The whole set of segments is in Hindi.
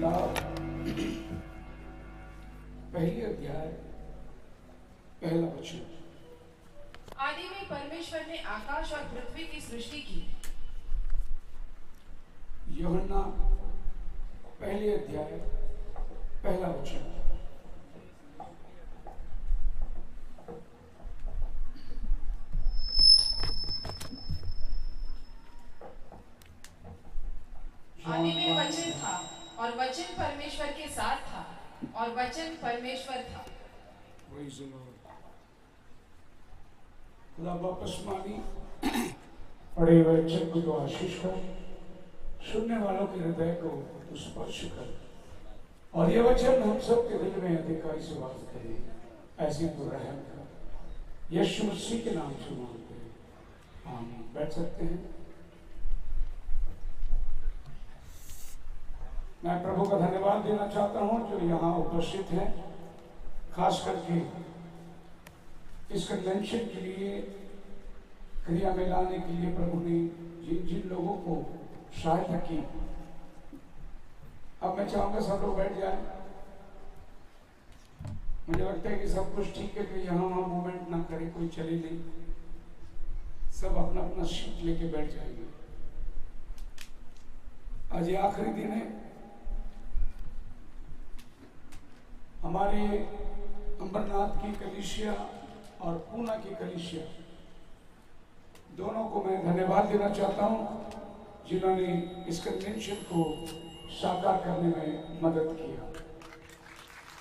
लाभ पहले अध्याय पहला वचन। आदि में परमेश्वर ने आकाश और पृथ्वी की सृष्टि की। यूहन्ना पहले अध्याय पहला वचन। आदि में वचन था और वचन परमेश्वर के साथ था और वचन परमेश्वर था। Praise the Lord। खुदा वापस मानी पढ़े हुए वचन को तो आशीष कर, सुनने वालों के हृदय को स्पर्श कर, और ये वचन हम सब के दिल में अधिकारी से वास करे, ऐसी तो रहम कर। यीशु मसीह के नाम से मांगते हैं, आमीन। बैठ सकते हैं। मैं प्रभु का धन्यवाद देना चाहता हूं जो यहाँ उपस्थित हैं, खास करके इस कन्वेंशन के लिए क्रिया में लाने के लिए प्रभु ने जिन जिन लोगों को सहायता की। अब मैं चाहूंगा सब लोग बैठ जाएं। मुझे लगता है कि सब कुछ ठीक है, कि यहाँ वहाँ मूवमेंट ना करे, कोई चले नहीं, सब अपना अपना सीट लेके बैठ जाएंगे। आज ये आखिरी दिन है। हमारे अंबरनाथ की कलीसिया और पूना की कलीसिया दोनों को मैं धन्यवाद देना चाहता हूं जिन्होंने इस कन्वेंशन को साकार करने में मदद किया।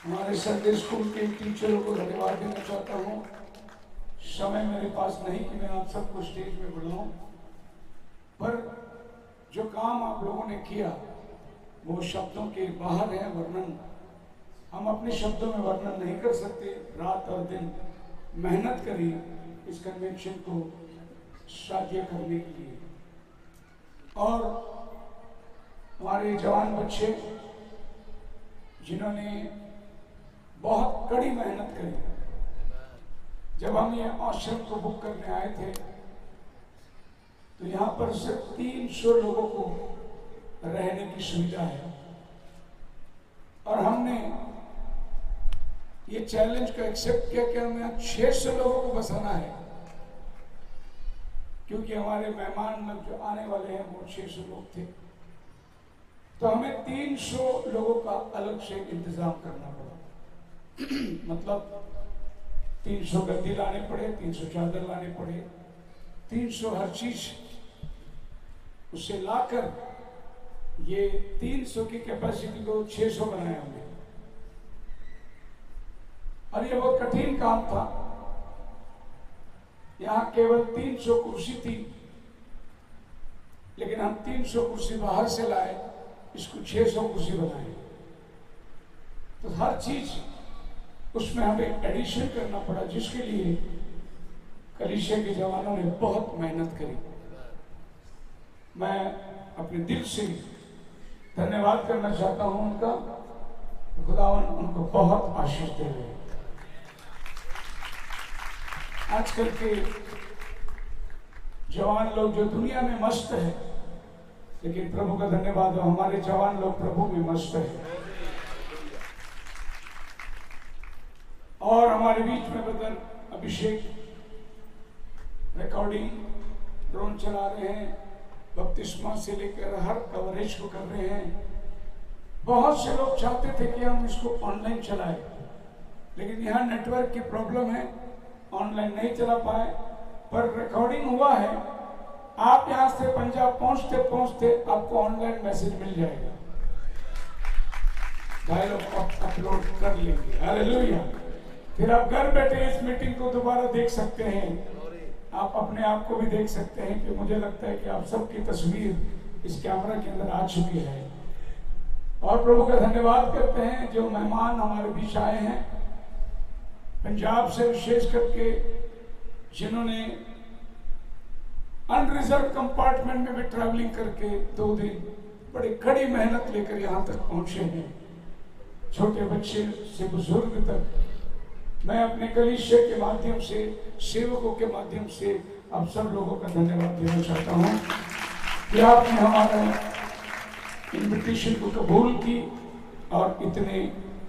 हमारे संडे स्कूल के टीचरों को धन्यवाद देना चाहता हूं। समय मेरे पास नहीं कि मैं आप सबको स्टेज में बुलाऊं, पर जो काम आप लोगों ने किया वो शब्दों के बाहर है। वर्णन हम अपने शब्दों में वर्णन नहीं कर सकते। रात और दिन मेहनत करी इस कन्वेंशन को साध्य करने के लिए, और हमारे जवान बच्चे जिन्होंने बहुत कड़ी मेहनत करी। जब हम ये आश्रम को बुक करने आए थे तो यहाँ पर सिर्फ 300 लोगों को रहने की सुविधा है, और हमने ये चैलेंज को एक्सेप्ट किया कि हमें 600 लोगों को बसाना है, क्योंकि हमारे मेहमान लोग जो आने वाले हैं वो 600 लोग थे। तो हमें 300 लोगों का अलग से इंतजाम करना पड़ा। मतलब 300 गद्दी लाने पड़े, 300 चादर लाने पड़े, 300 हर चीज उससे लाकर ये 300 की कैपेसिटी को 600 बनाया हमने। और ये बहुत कठिन काम था। यहाँ केवल 300 कुर्सी थी, लेकिन हम 300 कुर्सी बाहर से लाए, इसको 600 कुर्सी बनाए। तो हर चीज उसमें हमें एडिशन करना पड़ा, जिसके लिए कलीसिया के जवानों ने बहुत मेहनत करी। मैं अपने दिल से धन्यवाद करना चाहता हूं उनका। खुदावन उनको बहुत आशीष दे रहे हैं। आजकल के जवान लोग जो दुनिया में मस्त है, लेकिन प्रभु का धन्यवाद हो, हमारे जवान लोग प्रभु में मस्त है। और हमारे बीच में ब्रदर अभिषेक रिकॉर्डिंग ड्रोन चला रहे हैं, बपतिस्मा से लेकर हर कवरेज को कर रहे हैं। बहुत से लोग चाहते थे कि हम इसको ऑनलाइन चलाएं, लेकिन यहाँ नेटवर्क की प्रॉब्लम है, ऑनलाइन नहीं चला पाए। पर रिकॉर्डिंग हुआ है। आप यहाँ से पंजाब पहुँचते पहुँचते आपको ऑनलाइन मैसेज मिल जाएगा, भाई लोग अपलोड कर लेंगे। हालेलुया। फिर आप घर बैठे इस मीटिंग को दोबारा देख सकते हैं। आप अपने आप को भी देख सकते हैं, कि मुझे लगता है कि आप सबकी तस्वीर इस कैमरा के अंदर आ चुकी है। और प्रभु का धन्यवाद करते हैं जो मेहमान हमारे बीच आए हैं पंजाब से, विशेष करके जिन्होंने अनरिजर्व कंपार्टमेंट में भी ट्रैवलिंग करके 2 दिन बड़ी कड़ी मेहनत लेकर यहाँ तक पहुंचे हैं। छोटे बच्चे से बुजुर्ग तक मैं अपने कलीसिया के माध्यम से, सेवकों के माध्यम से आप सब लोगों का धन्यवाद देना चाहता हूँ कि आपने हमारा इन्विटेशन को कबूल की और इतने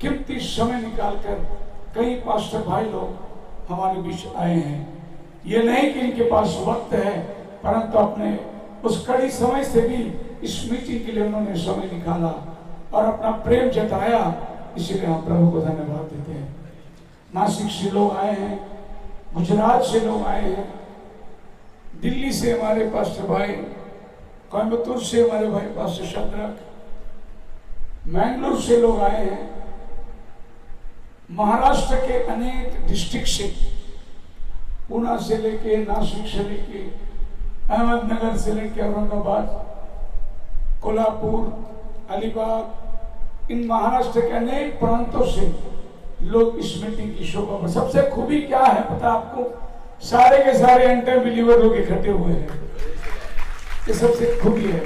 कीमती समय निकालकर कई पास्टर भाई लोग हमारे बीच आए हैं। ये नहीं कि इनके पास वक्त है, परंतु अपने उस कड़ी समय से भी इस मीटिंग के लिए उन्होंने समय निकाला और अपना प्रेम जताया। इसलिए हम प्रभु को धन्यवाद देते हैं। नासिक से लोग आए हैं, गुजरात से लोग आए हैं, दिल्ली से हमारे पास्टर भाई, कोयम्बतूर से हमारे भाई पास्टर शद्रक, मैंगलोर से लोग आए हैं, महाराष्ट्र के अनेक डिस्ट्रिक्ट से, पूना से लेके, नासिक से लेके, अहमदनगर से लेके औरंगाबाद, कोल्हापुर, अलीबाग, इन महाराष्ट्र के अनेक प्रांतों से लोग इस मीटिंग की शोभा पर। सबसे खूबी क्या है पता आपको? सारे के सारे एंटी बिलीवर लोग इकट्ठे हुए हैं। ये सबसे खूबी है।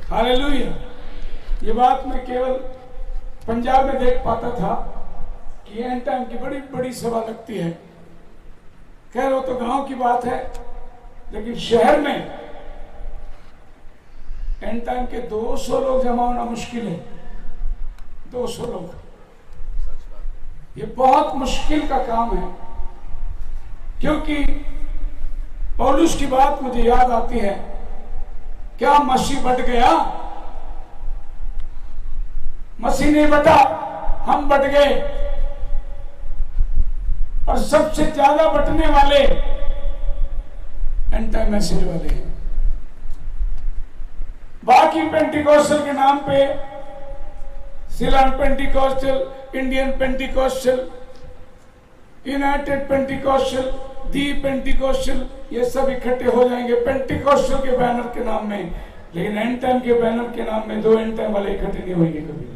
हालेलुया। ये बात मैं केवल पंजाब में देख पाता था कि एंड टाइम की बड़ी बड़ी सभा लगती है। खैर वो तो गांव की बात है, लेकिन शहर में एंड टाइम के 200 लोग जमा होना मुश्किल है। 200 लोग, ये बहुत मुश्किल का काम है। क्योंकि पौलुस की बात मुझे याद आती है, क्या मसीह बट गया? मसीह नहीं बटा, हम बट गए। और सबसे ज्यादा बटने वाले एंड टाइम मैसेज वाले हैं। बाकी पेंटिकोस्टल के नाम पे Ceylon Pentecostal, Indian Pentecostal, United Pentecostal, the Pentecostal, ये सब इकट्ठे हो जाएंगे पेंटिकोस्टल के बैनर के नाम में। लेकिन एंड टाइम के बैनर के नाम में 2 एंड टाइम वाले इकट्ठे नहीं होंगे कभी।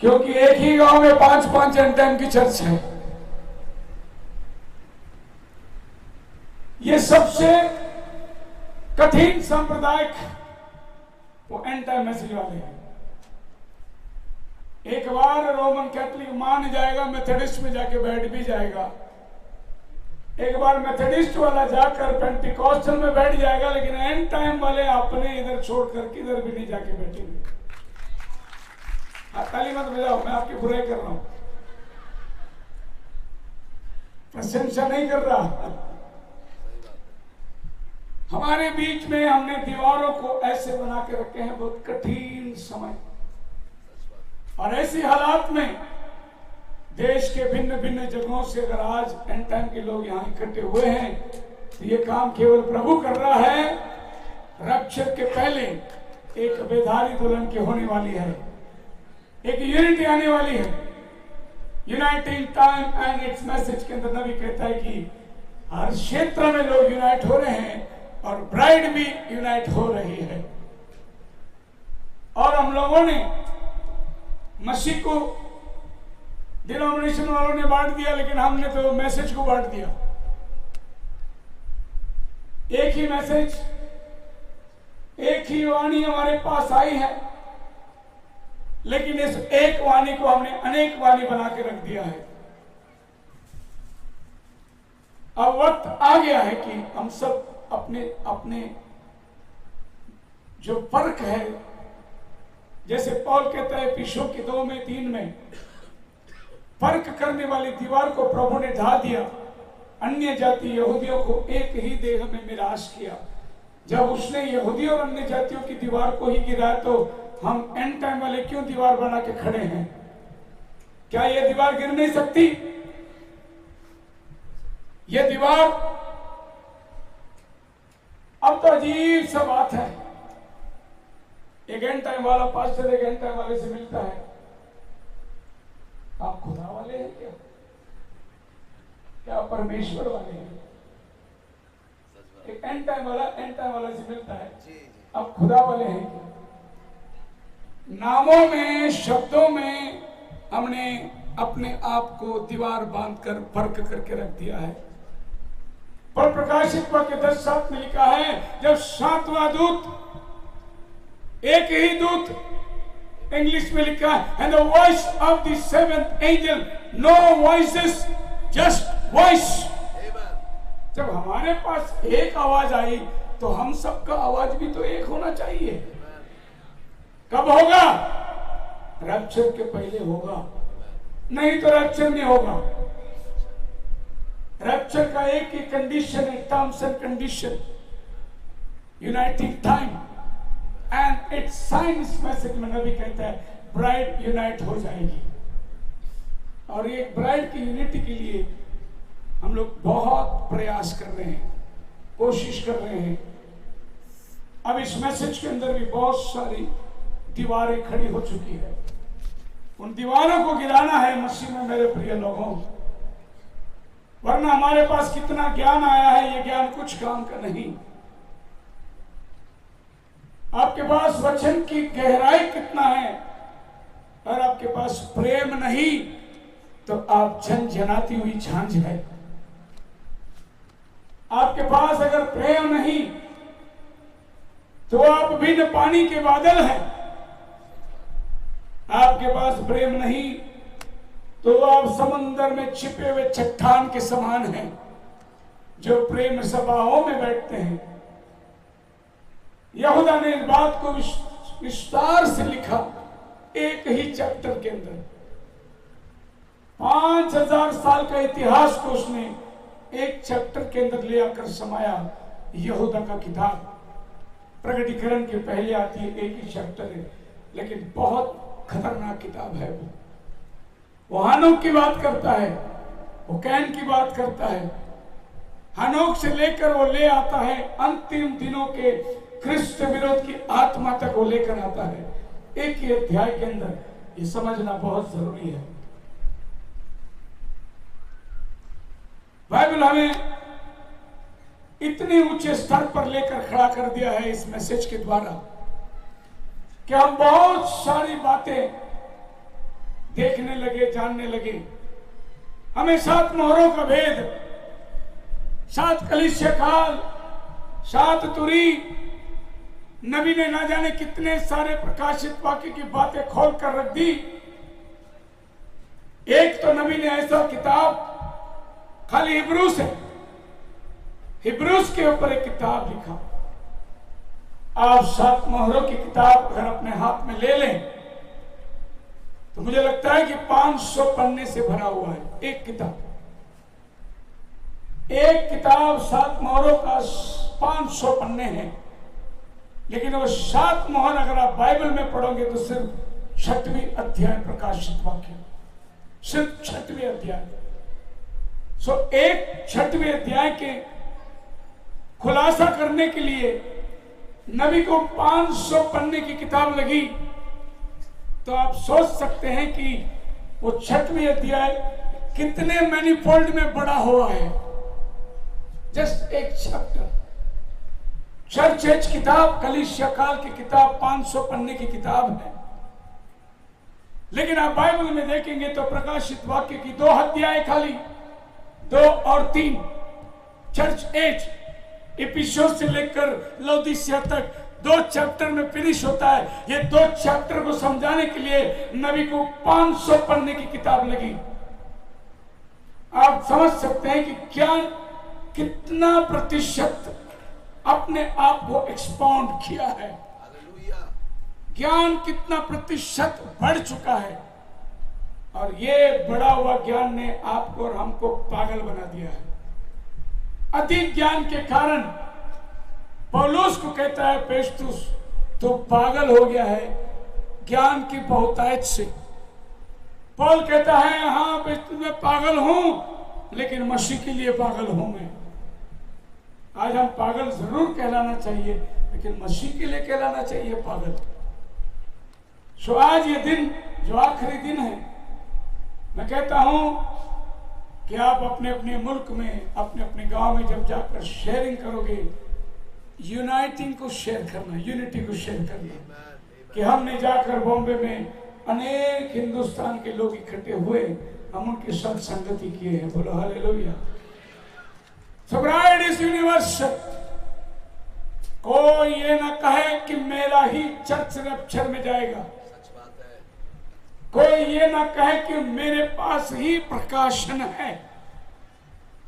क्योंकि एक ही गांव में 5-5 एंड टाइम की चर्च है। ये सबसे कठिन सांप्रदायिक वो एंड टाइम मैसेज वाले हैं। एक बार रोमन कैथोलिक मान जाएगा, मेथोडिस्ट में जाके बैठ भी जाएगा। एक बार मेथोडिस्ट वाला जाकर पेंटिकॉस्टल में बैठ जाएगा, लेकिन एंड टाइम वाले अपने इधर छोड़कर किधर भी नहीं जाके बैठेंगे। ताली मत बजाओ, मैं आपकी बुराई कर रहा हूं, प्रशंसा नहीं कर रहा। हमारे बीच में हमने दीवारों को ऐसे बना के रखे हैं, बहुत कठिन समय और ऐसी हालात में देश के भिन्न भिन्न जगहों से अगर आज एंड टाइम के लोग यहाँ इकट्ठे हुए हैं, तो ये काम केवल प्रभु कर रहा है। रक्षक के पहले एक बेधारी दुल्हन की होने वाली है, एक यूनिटी आने वाली है। Uniting time and it's message के अंदर नबी कहता है कि हर क्षेत्र में लोग यूनाइट हो रहे हैं और ब्राइड भी यूनाइट हो रही है। और हम लोगों ने मसीह को डिनोमिनेशन वालों ने बांट दिया, लेकिन हमने तो मैसेज को बांट दिया। एक ही मैसेज, एक ही वाणी हमारे पास आई है, लेकिन इस एक वाणी को हमने अनेक वाणी बना के रख दिया है। अब वक्त आ गया है कि हम सब अपने अपने जो फर्क है, जैसे पौल कहता है एफिसियों के 2 में 3 में, फर्क करने वाली दीवार को प्रभु ने ढा दिया। अन्य जाति यहूदियों को एक ही देह में मिरास किया। जब उसने यहूदियों और अन्य जातियों की दीवार को ही गिराया, तो हम एंड टाइम वाले क्यों दीवार बना के खड़े हैं? क्या यह दीवार गिर नहीं सकती? यह दीवार, अब तो अजीब सा बात है, एक एंड टाइम वाला पास्टर एक एंड टाइम वाले से मिलता है। आप खुदा वाले हैं क्या? क्या परमेश्वर वाले हैं? एक एंड टाइम वाला से मिलता है, आप खुदा वाले हैं क्या? नामों में, शब्दों में हमने अपने आप को दीवार बांधकर फर्क करके रख दिया है। पर प्रकाशित वाक्य 10:7 में लिखा है, जब 7वां दूत, एक ही दूत, इंग्लिश में लिखा है, and the voice of the 7th angel, no voices, just voice. जब हमारे पास एक आवाज आई, तो हम सबका आवाज भी तो एक होना चाहिए। कब होगा? रैप्चर के पहले होगा, नहीं तो रैप्चर नहीं होगा। रैप्चर का एक ही कंडीशन है, terms and condition, uniting time and its sign. इस मैसेज में नबी कहता है ब्राइड यूनाइट हो जाएगी, और ये ब्राइड की यूनिटी के लिए हम लोग बहुत प्रयास कर रहे हैं, कोशिश कर रहे हैं। अब इस मैसेज के अंदर भी बहुत सारी दीवारें खड़ी हो चुकी है, उन दीवारों को गिराना है मसीह में मेरे प्रिय लोगों, वरना हमारे पास कितना ज्ञान आया है, ये ज्ञान कुछ काम का नहीं। आपके पास वचन की गहराई कितना है, और आपके पास प्रेम नहीं तो आप झनझनाती हुई झांझ है। आपके पास अगर प्रेम नहीं तो आप बिन पानी के बादल हैं। आपके पास प्रेम नहीं तो आप समंदर में छिपे हुए चट्टान के समान हैं, जो प्रेम सभाओं में बैठते हैं। यहूदा ने इस बात को विस्तार से लिखा एक ही चैप्टर के अंदर। 5000 साल का इतिहास को उसने एक चैप्टर के अंदर ले आकर समाया। यहूदा का किताब प्रकटीकरण के पहले आती है, एक ही चैप्टर है, लेकिन बहुत खतरनाक किताब है। वो हनोक की बात करता है, वो कैन की बात करता है, हनोक से लेकर वो ले आता है अंतिम दिनों के ख्रिस्त विरोध की आत्मा तक वो लेकर आता है। एक ही अध्याय के अंदर ये समझना बहुत जरूरी है। बाइबल हमें इतने ऊंचे स्तर पर लेकर खड़ा कर दिया है इस मैसेज के द्वारा कि हम बहुत सारी बातें देखने लगे, जानने लगे। हमें 7 मोहरों का भेद, 7 कलीसिया काल, 7 तुरी, नबी ने ना जाने कितने सारे प्रकाशित वाक्य की बातें खोल कर रख दी। एक तो नबी ने ऐसा किताब खाली हिब्रूस है, हिब्रूस के ऊपर एक किताब लिखा। आप 7 मोहरों की किताब अगर अपने हाथ में ले लें तो मुझे लगता है कि 500 पन्ने से भरा हुआ है एक किताब। एक किताब 7 मोहरों का 500 पन्ने हैं, लेकिन वो 7 मोहर अगर आप बाइबल में पढ़ोगे तो सिर्फ 6वें अध्याय प्रकाशित वाक्य, सिर्फ 6वें अध्याय। सो एक 6वें अध्याय के खुलासा करने के लिए नबी को 500 पन्ने की किताब लगी। तो आप सोच सकते हैं कि वो 6वें अध्याय कितने मैनीफोल्ड में बड़ा हुआ है। जस्ट एक चैप्टर, चर्च एज किताब, कलीसिया काल की किताब 500 पन्ने की किताब है। लेकिन आप बाइबल में देखेंगे तो प्रकाशित वाक्य की 2 अध्याय खाली, 2 और 3, चर्च एज इफिसियों से लेकर लौदीसिया तक 2 चैप्टर में फिनिश होता है। ये 2 चैप्टर को समझाने के लिए नबी को 500 पन्ने की किताब लगी। आप समझ सकते हैं कि ज्ञान कितना प्रतिशत अपने आप को एक्सपाउंड किया है, ज्ञान कितना प्रतिशत बढ़ चुका है। और ये बढ़ा हुआ ज्ञान ने आपको और हमको पागल बना दिया है। अधिक ज्ञान के कारण पौलुस को कहता है फेस्तुस तो पागल हो गया है ज्ञान की बहुतायत से। पौल कहता है हाँ फेस्तुस मैं पागल हूं, लेकिन मसीह के लिए पागल हूं मैं। आज हम पागल जरूर कहलाना चाहिए, लेकिन मसीह के लिए कहलाना चाहिए पागल। सो आज ये दिन जो आखिरी दिन है, मैं कहता हूं कि आप अपने अपने मुल्क में, अपने अपने गांव में जब जाकर शेयरिंग करोगे, यूनाइटिंग को शेयर करना, यूनिटी को शेयर करना। कि हमने जाकर बॉम्बे में अनेक हिंदुस्तान के लोग इकट्ठे हुए, हम उनके साथ संगति किए हैं। बोलो hallelujah. So bride is universal. कोई ये ना कहे कि मेरा ही चर्च रैप्चर में जाएगा, कोई ये ना कहे कि मेरे पास ही प्रकाशन है,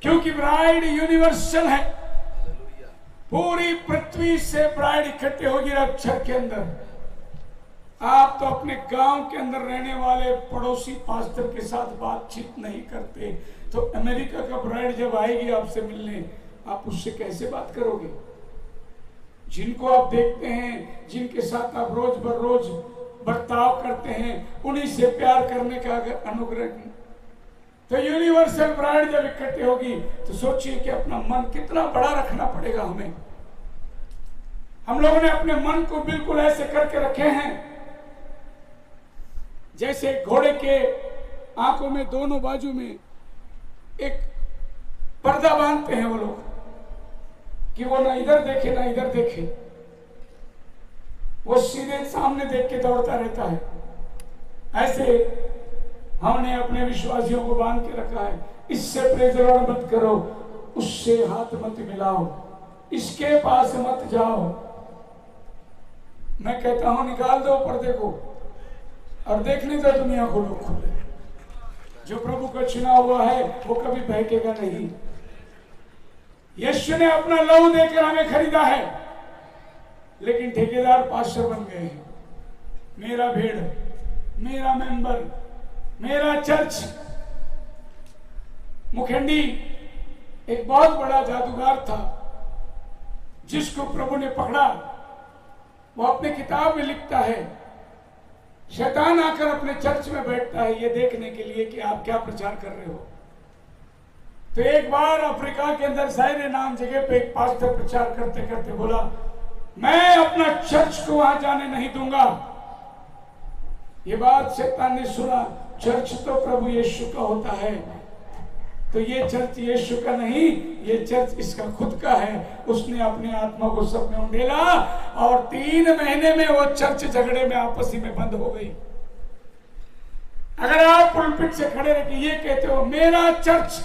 क्योंकि ब्राइड यूनिवर्सल है। पूरी पृथ्वी से ब्राइड इकट्ठे होगी रैप्चर के अंदर। आप तो अपने गांव के अंदर रहने वाले पड़ोसी पास्टर के साथ बातचीत नहीं करते, तो अमेरिका का ब्राइड जब आएगी आपसे मिलने, आप उससे कैसे बात करोगे? जिनको आप देखते हैं, जिनके साथ आप रोज बरोज बर्ताव करते हैं, उन्हीं से प्यार करने का अगर अनुग्रह, तो यूनिवर्सल ब्राइड जब इकट्ठी होगी तो सोचिए कि अपना मन कितना बड़ा रखना पड़ेगा हमें। हम लोगों ने अपने मन को बिल्कुल ऐसे करके रखे हैं जैसे घोड़े के आंखों में दोनों बाजू में एक पर्दा बांधते हैं वो लोग, कि वो ना इधर देखे ना इधर देखे, वो सीधे सामने देख के दौड़ता रहता है। ऐसे हमने अपने विश्वासियों को बांध के रखा है। इससे प्रेज द लॉर्ड मत करो, उससे हाथ मत मिलाओ, इसके पास मत जाओ। मैं कहता हूं निकाल दो पर्दे को और देखने दो दुनिया को लोग खुले। जो प्रभु का चुना हुआ है वो कभी बहकेगा नहीं। यीशु ने अपना लहू देकर हमें खरीदा है, लेकिन ठेकेदार पास्टर बन गए हैं। मेरा भेड़, मेरा मेंबर, मेरा चर्च। मुखंडी एक बहुत बड़ा जादूगर था जिसको प्रभु ने पकड़ा। वो अपने किताब में लिखता है, शैतान आकर अपने चर्च में बैठता है ये देखने के लिए कि आप क्या प्रचार कर रहे हो। तो एक बार अफ्रीका के अंदर साइरे नाम जगह पे एक पास्टर प्रचार करते करते बोला, मैं अपना चर्च को वहां जाने नहीं दूंगा। ये बात शैतान ने सुना, चर्च तो प्रभु यीशु का होता है, तो ये चर्च यीशु का नहीं, ये चर्च इसका खुद का है। उसने अपनी आत्मा को सब में उंडेला और 3 महीने में वो चर्च झगड़े में आपसी में बंद हो गई। अगर आप पुलपिट से खड़े रह के ये कहते हो मेरा चर्च,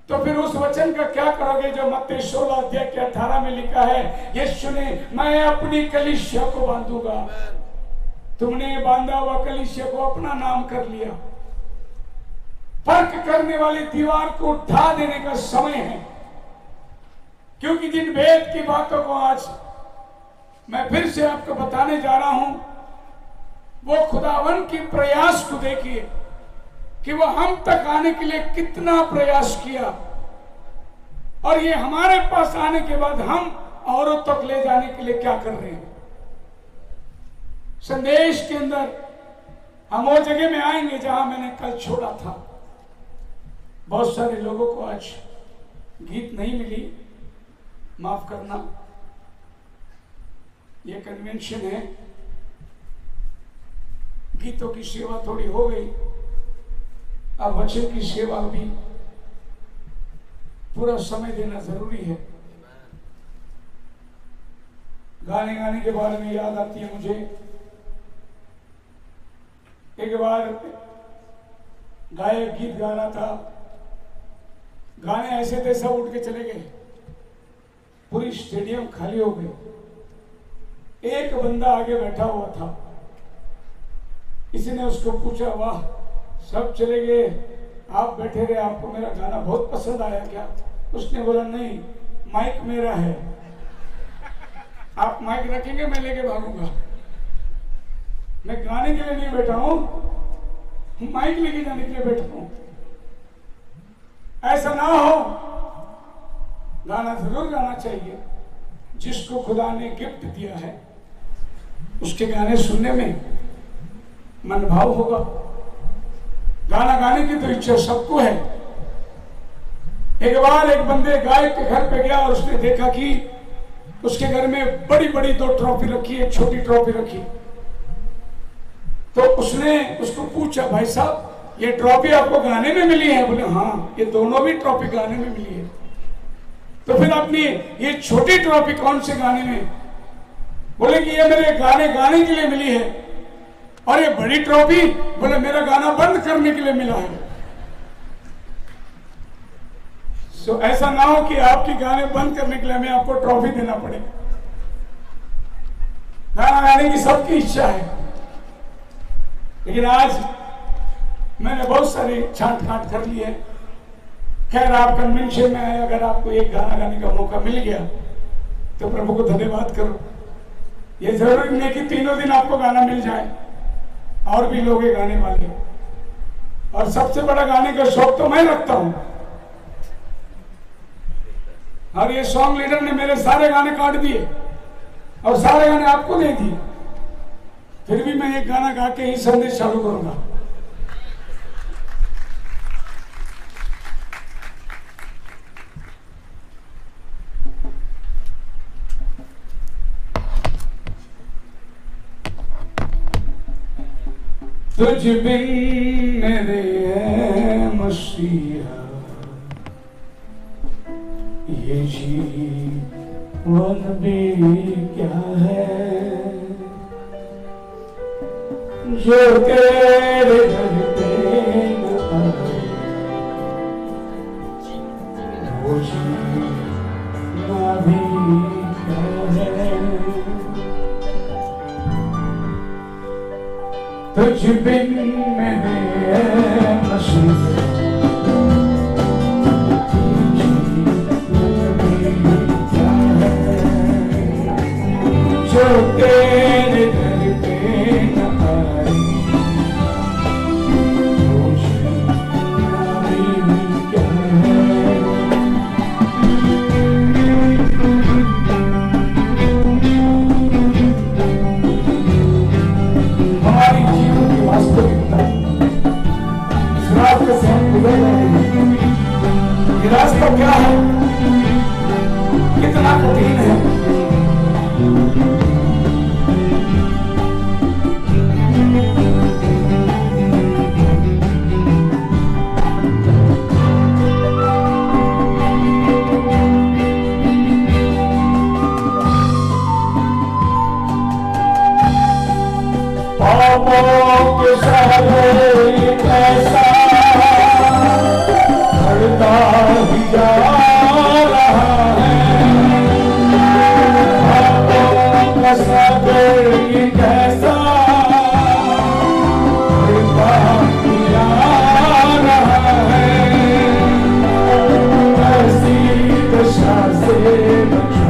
तो फिर उस वचन का क्या करोगे जो मत्ती 16 अध्याय के 18 में लिखा है, यीशु ने मैं अपनी कलीसिया को बांधूंगा। तुमने बांधा हुआ कलीसिया को अपना नाम कर लिया। फर्क करने वाली दीवार को उठा देने का समय है, क्योंकि जिन वेद की बातों को आज मैं फिर से आपको बताने जा रहा हूं, वो खुदावन की प्रयास को देखिए कि वो हम तक आने के लिए कितना प्रयास किया, और ये हमारे पास आने के बाद हम औरों तक ले जाने के लिए क्या कर रहे हैं। संदेश के अंदर हम वो जगह में आएंगे जहां मैंने कल छोड़ा था। बहुत सारे लोगों को आज गीत नहीं मिली, माफ करना, ये कन्वेंशन है, गीतों की सेवा थोड़ी हो गई, अब वचन की सेवा भी पूरा समय देना जरूरी है। गाने गाने के बारे में याद आती है मुझे, एक बार गायक गीत गा रहा था, गाने ऐसे थे सब उठ के चले गए, पूरी स्टेडियम खाली हो गई। एक बंदा आगे बैठा हुआ था, किसी ने उसको पूछा, वाह सब चले गए, आप बैठे रहे, आपको मेरा गाना बहुत पसंद आया क्या? उसने बोला नहीं, माइक मेरा है, आप माइक रखेंगे मैं लेके भागूंगा। मैं गाने के लिए नहीं बैठा हूं, माइक लेके जाने के लिए बैठा हूं। ऐसा ना हो, गाना जरूर गाना चाहिए। जिसको खुदा ने गिफ्ट दिया है उसके गाने सुनने में मन भाव होगा। गाना गाने की तो इच्छा सबको है। एक बार एक बंदे गायक के घर पे गया और उसने देखा कि उसके घर में बड़ी बड़ी 2 ट्रॉफी रखी, एक छोटी ट्रॉफी रखी। तो उसने उसको पूछा, भाई साहब ये ट्रॉफी आपको गाने में मिली है? बोले हाँ, ये दोनों भी ट्रॉफी गाने में मिली है। तो फिर अपनी ये छोटी ट्रॉफी कौन से गाने में? बोले कि ये मेरे गाने गाने के लिए मिली है। और ये बड़ी ट्रॉफी? बोले मेरा गाना बंद करने के लिए मिला है। तो ऐसा ना हो कि आपके गाने बंद करने के लिए हमें आपको ट्रॉफी देना पड़े। गाना गाने की सबकी इच्छा है, लेकिन आज मैंने बहुत सारी छांट काट कर ली है। खैर, आप कन्वेंशन में आए, अगर आपको एक गाना गाने का मौका मिल गया तो प्रभु को धन्यवाद करो। ये जरूरी नहीं कि तीनों दिन आपको गाना मिल जाए, और भी लोग ये गाने वाले। और सबसे बड़ा गाने का शौक तो मैं रखता हूं, और ये सॉन्ग लीडर ने मेरे सारे गाने काट दिए और सारे गाने आपको दे दिए, फिर भी मैं एक गाना गा के ही संदेश चालू करूंगा। तुझ बिन मेरे मसीहा ये जीवन भी क्या है, जो तेरे घर पे न आए, वो जीना भी क्या है। तुझ बिन मेरे मसीहा जो तेरे घर पे न आए, वो जीना भी क्या है। हमारी जीवन की वास्तविकता इस रास्ते से हम गुजर रहे हैं। ये रास्ता क्या है, कितना कठिन है। पापों के सारे कैसा बढ़ता ही जा रहा है, पापों का सागर ये कैसा बढ़ता ही जा रहा है। ऐसी दशा से बचा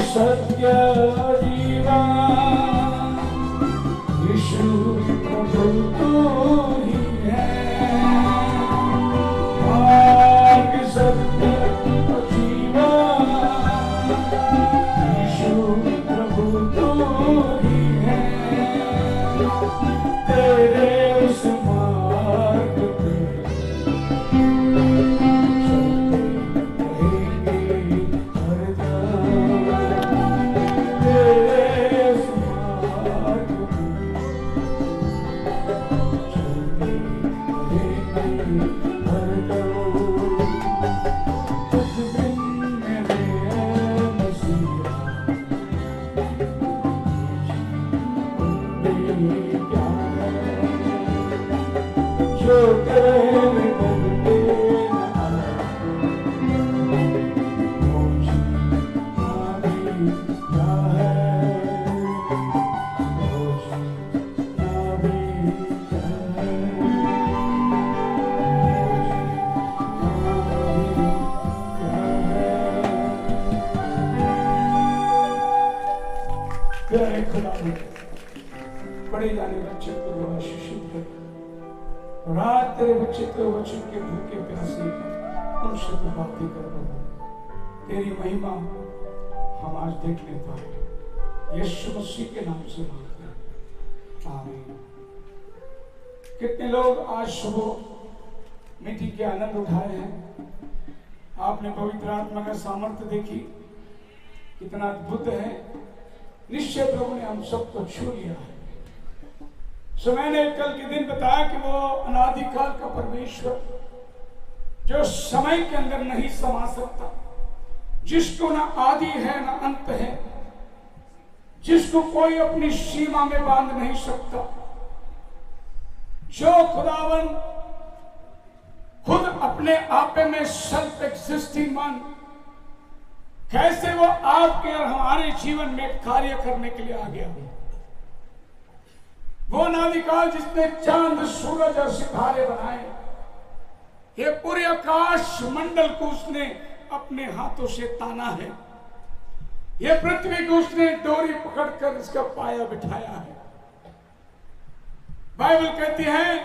सत्य जीवन यीशु प्रभु तू ही है। मार्ग सत्य जीवन यीशु प्रभु तू ही है। तेरे उस मार्ग पे बड़े जाने बच्चे को आशीषित कर। और आज तेरे बच्चे तो वचन के भूखे प्यासे उनसे तो बातें कर रहा, तेरी महिमा हम आज देखने पाए। यीशु मसीह के नाम से मांगते हैं, आमीन। कितने लोग आज सुबह मीटिंग के आनंद उठाए हैं? आपने पवित्र आत्मा का सामर्थ्य देखी, कितना अद्भुत है। निश्चय प्रभु ने हम सबको छू लिया है। सो मैंने कल के दिन बताया कि वो अनादिकाल का परमेश्वर जो समय के अंदर नहीं समा सकता, जिसको ना आदि है ना अंत है, जिसको कोई अपनी सीमा में बांध नहीं सकता, जो खुदावन खुद अपने आपे में सेल्फ एग्जिस्टिंग वन, कैसे वो आपके और हमारे जीवन में कार्य करने के लिए आ गया। वो अनादिकाल जिसने चांद सूरज और सितारे बनाए, ये पूरे आकाश मंडल को उसने अपने हाथों से ताना है। ये पृथ्वी को उसने डोरी पकड़कर इसका पाया बिठाया है। बाइबल कहती है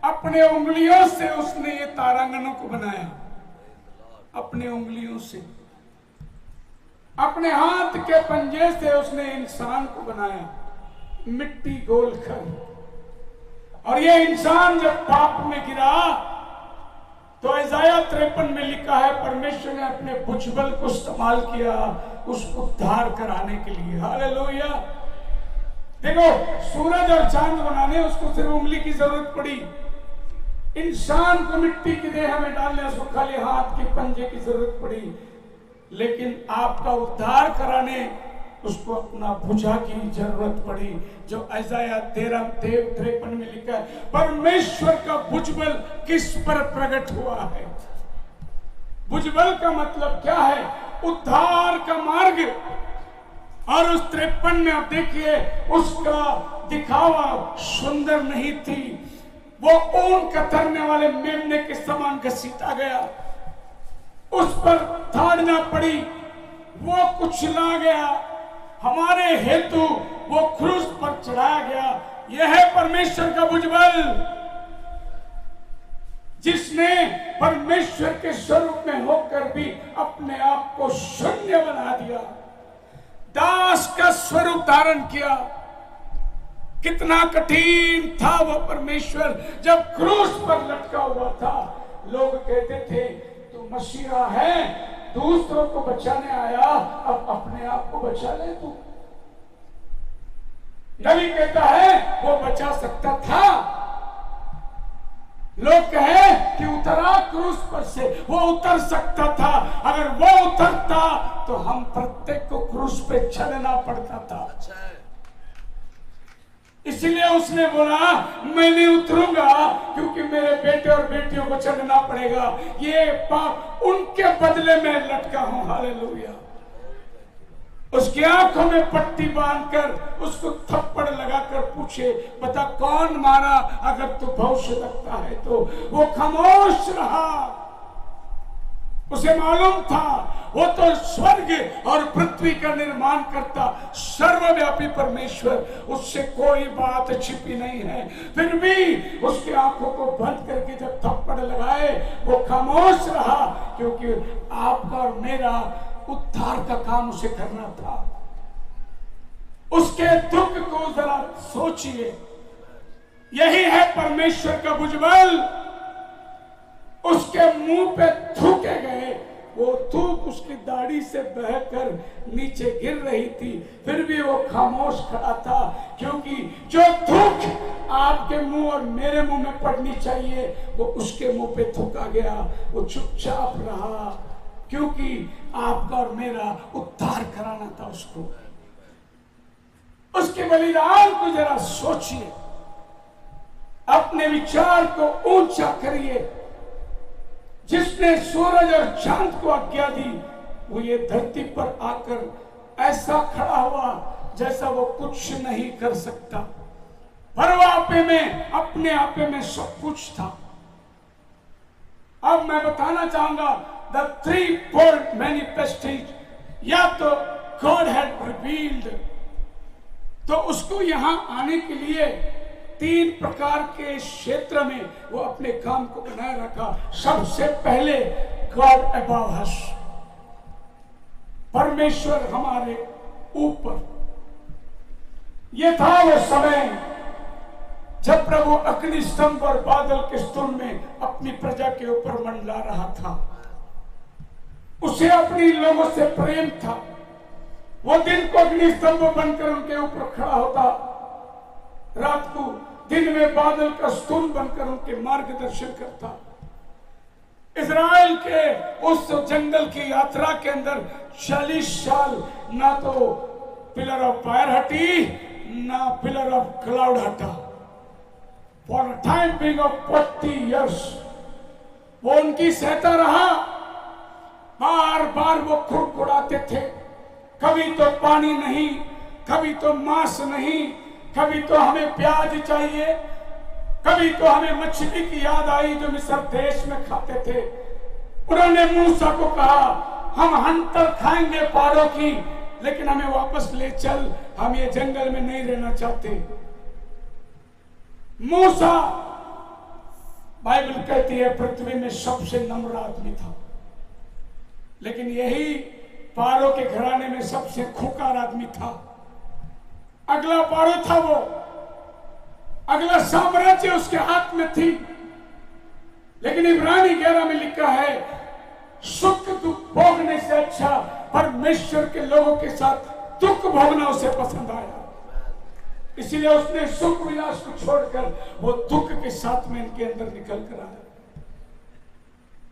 अपने उंगलियों से उसने ये तारांगनों को बनाया, अपने उंगलियों से, अपने हाथ के पंजे से उसने इंसान को बनाया, मिट्टी गोल कर। और ये इंसान जब पाप में गिरा तो इसाया 53 में लिखा है परमेश्वर ने अपने भुजबल को इस्तेमाल किया उसको उद्धार कराने के लिए। हालेलुया। देखो, सूरज और चांद बनाने उसको सिर्फ उंगली की जरूरत पड़ी, इंसान को मिट्टी की देह में डालने उसको खाली हाथ के पंजे की जरूरत पड़ी, लेकिन आपका उद्धार कराने उसको अपना भुजा की जरूरत पड़ी। जो इसाया 53 में लिखा है परमेश्वर का भुजबल किस पर प्रकट हुआ है। भुजबल का मतलब क्या है? उद्धार का मार्ग। और उस 53 में आप देखिए उसका दिखावा सुंदर नहीं थी, वो ऊन कतरने वाले मेमने के समान घसीटा गया, उस पर ताड़ना पड़ी, वो कुचला गया, हमारे हेतु वो क्रूस पर चढ़ाया गया। यह है परमेश्वर का भुजबल, जिसने परमेश्वर के स्वरूप में होकर भी अपने आप को शून्य बना दिया, दास का स्वरूप धारण किया। कितना कठिन था वो परमेश्वर जब क्रूस पर लटका हुआ था। लोग कहते थे तू मसीहा है, दूसरों को बचाने आया, अब अपने आप को बचा ले तू। नबी कहता है वो बचा सकता था। लोग कहे कि उतरा क्रूस पर से, वो उतर सकता था। अगर वो उतरता तो हम प्रत्येक को क्रूस पे चढ़ना पड़ता था। इसलिए उसने बोला मैं नहीं उतरूंगा क्योंकि मेरे बेटे और बेटियों को चढ़ना पड़ेगा, ये पाप उनके बदले में लटका हूं। हालेलुया। उसकी आंखों में पट्टी बांधकर उसको थप्पड़ लगाकर पूछे बता कौन मारा, अगर तू भविष्य रखता है तो। वो खामोश रहा। उसे मालूम था वो तो स्वर्ग और पृथ्वी का निर्माण करता सर्वव्यापी परमेश्वर, उससे कोई बात छिपी नहीं है। फिर भी उसकी आंखों को बंद करके जब थप्पड़ लगाए वो खामोश रहा, क्योंकि आपका और मेरा उद्धार का काम उसे करना था। उसके दुख को जरा सोचिए। यही है परमेश्वर का भुजबल। उसके मुंह पे थूके गए, वो थूक उसकी दाढ़ी से बहकर नीचे गिर रही थी, फिर भी वो खामोश खड़ा था, क्योंकि जो थूक आपके मुंह और मेरे मुंह में पड़नी चाहिए वो उसके मुंह पे थूका गया। वो चुपचाप रहा, क्योंकि आपका और मेरा उद्धार कराना था उसको। उसके बलिदान को जरा सोचिए, अपने विचार को ऊंचा करिए। जिसने सूरज और चांद को आज्ञा दी वो ये धरती पर आकर ऐसा खड़ा हुआ जैसा वो कुछ नहीं कर सकता, पर वो आपे में अपने आपे में सब कुछ था। अब मैं बताना चाहूंगा द थ्री-फोल्ड मैनिफेस्टेशन, या तो गॉड हैड रिवील्ड तो उसको यहां आने के लिए 3 प्रकार के क्षेत्र में वो अपने काम को बनाए रखा। सबसे पहले गॉड अबव अस, परमेश्वर हमारे ऊपर। ये था वो समय जब प्रभु अग्नि स्तंभ और बादल के स्तून में अपनी प्रजा के ऊपर मंडला रहा था। उसे अपनी लोगों से प्रेम था। वो दिन को अग्नि स्तंभ बनकर उनके ऊपर खड़ा होता, रात को दिन में बादल का स्तून बनकर उनके मार्गदर्शन करता। इज़राइल के उस जंगल की यात्रा के अंदर 40 साल ना तो पिलर ऑफ फायर हटी, ना पिलर ऑफ क्लाउड हटा। For time being of 40 years वो उनकी सहता रहा। बार बार वो खुड़खुड़ाते थे, कभी तो पानी नहीं, कभी तो मांस नहीं, कभी तो हमें प्याज चाहिए, कभी तो हमें मछली की याद आई जो मिस्र देश में खाते थे। उन्होंने मूसा को कहा, हम हंटर खाएंगे पारों की, लेकिन हमें वापस ले चल, हम ये जंगल में नहीं रहना चाहते। मूसा, बाइबल कहती है, पृथ्वी में सबसे नम्र आदमी था, लेकिन यही पारो के घराने में सबसे खूंखार आदमी था। अगला पारो था वो, अगला साम्राज्य उसके हाथ में थी। लेकिन इब्रानी 11 में लिखा है, सुख दुख भोगने से अच्छा परमेश्वर के लोगों के साथ दुख भोगना उसे पसंद आया। इसलिए उसने सुख विलास को छोड़कर वो दुख के साथ में इनके अंदर निकल कर आया।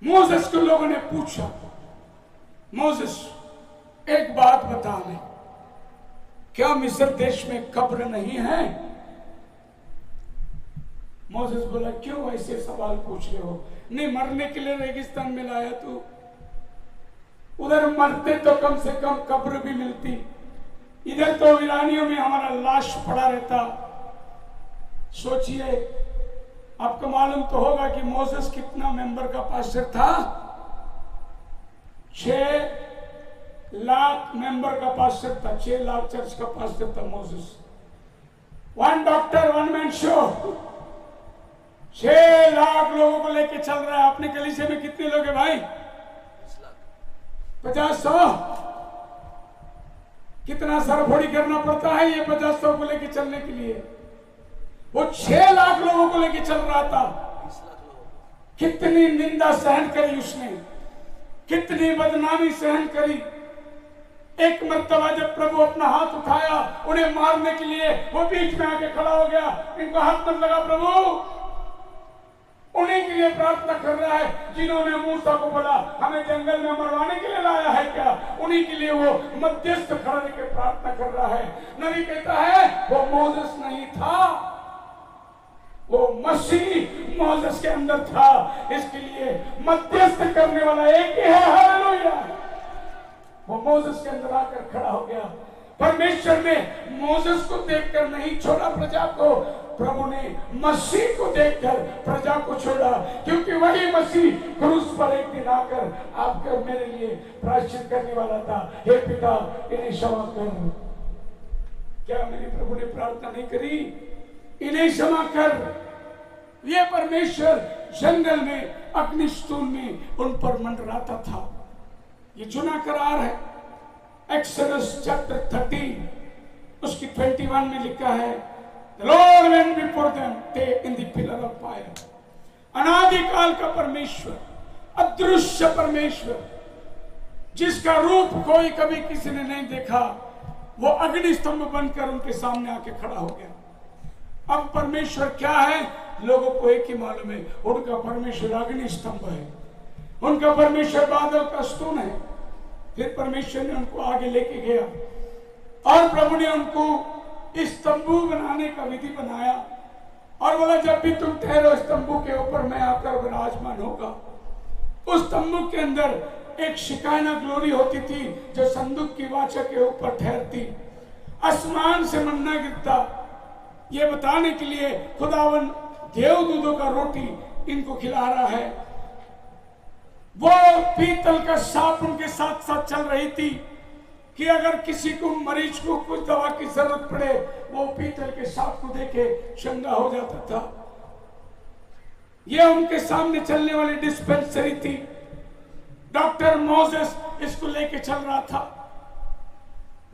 मोसेस को लोगों ने पूछा, मोसेस एक बात बता हमें, क्या मिस्र देश में कब्र नहीं है? मोसेस बोला, क्यों ऐसे सवाल पूछ रहे हो? नहीं, मरने के लिए रेगिस्तान में लाया तू, उधर मरते तो कम से कम कब्र भी मिलती, इधर तो वीरानियों में हमारा लाश पड़ा रहता। सोचिए, आपको मालूम तो होगा कि मोसेस कितना मेंबर का पास्टर था? 6 लाख मेंबर का पास्टर था, 6 लाख चर्च का पास्टर था Moses. 1 doctor 1 man show, 6 lakh लोगों को लेके चल रहा है। अपने कलीसिया में कितने लोग हैं भाई? 50-100। कितना सरफोड़ी करना पड़ता है ये 50-100 को लेके चलने के लिए। वो 6 लाख लोगों को लेके चल रहा था। कितनी निंदा सहन करी उसने, कितनी बदनामी सहन करी। एक मर्तबा जब प्रभु अपना हाथ उठाया उन्हें मारने के लिए, वो बीच में आके खड़ा हो गया। इनको हाथ मत लगा प्रभु, उन्हीं के लिए प्रार्थना कर रहा है जिन्होंने मूसा को बोला हमें जंगल में मरवाने के लिए लाया है क्या। उन्हीं के लिए वो मध्यस्थ खड़ा होकर प्रार्थना कर रहा है। नबी कहता है वो मोसेस नहीं था, वो मसीह मोसेस के अंदर था। इसके लिए मध्यस्थ करने वाला एक ही है, हालेलुया। वो मोसेस के अंदर आकर खड़ा हो गया। परमेश्वर ने मोसेस को देखकर नहीं छोड़ा प्रजा को, प्रभु ने मसीह को देखकर प्रजा को छोड़ा, क्योंकि वही मसीह क्रूस पर एक दिन आकर आपके और मेरे लिए प्रायश्चित करने वाला था। हे पिता, इन्हें क्षमा कर। क्या मेरे प्रभु ने प्रार्थना नहीं करी, इन्हें क्षमा कर? ये परमेश्वर जंगल में अग्निस्तून में उन पर मंडराता था। ये चुना करार है। एक्सोडस चैप्टर 13 उसकी 21 में लिखा है, The Lord went before them in the pillar of fire। अनादिकाल का परमेश्वर, अदृश्य परमेश्वर, जिसका रूप कोई कभी किसी ने नहीं देखा, वो अग्नि स्तंभ बनकर उनके सामने आके खड़ा हो गया। अब परमेश्वर क्या है लोगों को एक ही मालूम है, उनका परमेश्वर अग्नि स्तंभ है, उनका परमेश्वर बादल का स्तून है। फिर परमेश्वर ने उनको आगे लेके गया और प्रभु ने उनको इस तंबू बनाने का विधि बनाया और बोला जब भी तुम ठहरो इस तंबू के ऊपर मैं आकर विराजमान होगा। उस तंबू के अंदर एक शिकायना ग्लोरी होती थी जो संदूक की वाचा के ऊपर ठहरती। आसमान से मन्ना गिरता, ये बताने के लिए खुदावन देवदूतों का रोटी इनको खिला रहा है। वो पीतल का सांप उनके साथ साथ चल रही थी। कि अगर किसी को मरीज को कुछ दवा की जरूरत पड़े वो पीतल के सांप को देके चंगा हो जाता था। यह उनके सामने चलने वाली डिस्पेंसरी थी। डॉक्टर मोसेस इसको लेके चल रहा था।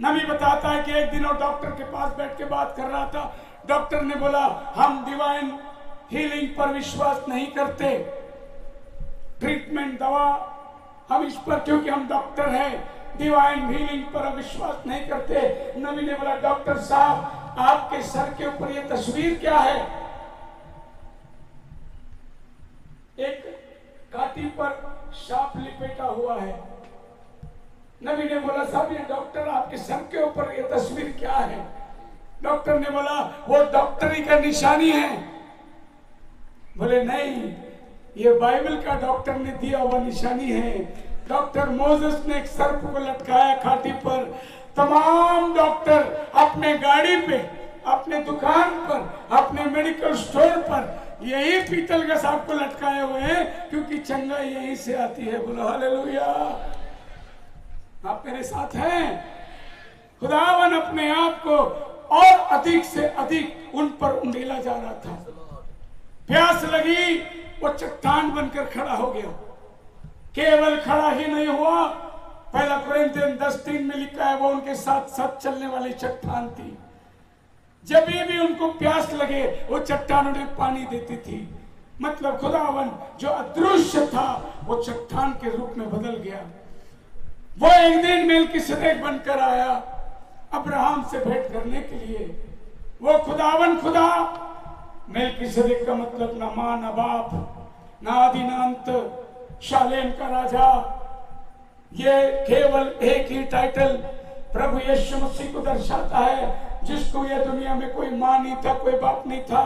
नबी बताता है कि एक दिन वो डॉक्टर के पास बैठ के बात कर रहा था। डॉक्टर ने बोला हम डिवाइन हीलिंग पर विश्वास नहीं करते, ट्रीटमेंट दवा हम इस पर, क्योंकि हम डॉक्टर हैं, डिवाइन हीलिंग पर विश्वास नहीं करते। नबी ने बोला डॉक्टर साहब आपके सर के ऊपर यह तस्वीर क्या है? एक काटी पर सांप लिपेटा हुआ है। नबी ने बोला साहब ये डॉक्टर आपके सर के ऊपर ये तस्वीर क्या है? डॉक्टर ने बोला वो डॉक्टरी का निशानी है। बोले नहीं, ये बाइबल का डॉक्टर ने दिया हुआ निशानी है। डॉक्टर मोसेस ने एक सर्प को लटकाया खाटी पर। तमाम डॉक्टर अपने गाड़ी पे, अपने दुकान पर, अपने मेडिकल स्टोर पर यही पीतल के सांप को लटकाए हुए हैं, क्योंकि चंगाई यहीं से आती है। बोलो हालेलुया। आप मेरे साथ हैं? खुदावन अपने आप को और अधिक से अधिक उन पर उंडेला जा रहा था। प्यास लगी, वो चट्टान बनकर खड़ा हो गया। केवल खड़ा ही नहीं हुआ, पहला कुरिन्थियन 10:3 में लिखा है वो उनके साथ साथ चलने वाली चट्टान थी। जब भी उनको प्यास लगे वो चट्टान उन्हें पानी देती थी। मतलब खुदावन जो अदृश्य था वो चट्टान के रूप में बदल गया। वो एक दिन मेलकिसेदेक बनकर आया अब्राहम से भेंट करने के लिए। वो खुदावन खुदा, मेलकिसेदेक का मतलब ना मां ना बाप, ना आदि ना अंत, शालेम का राजा। ये केवल एक ही टाइटल प्रभु यीशु मसीह को दर्शाता है, जिसको ये दुनिया में कोई मां नहीं था, कोई बाप नहीं था।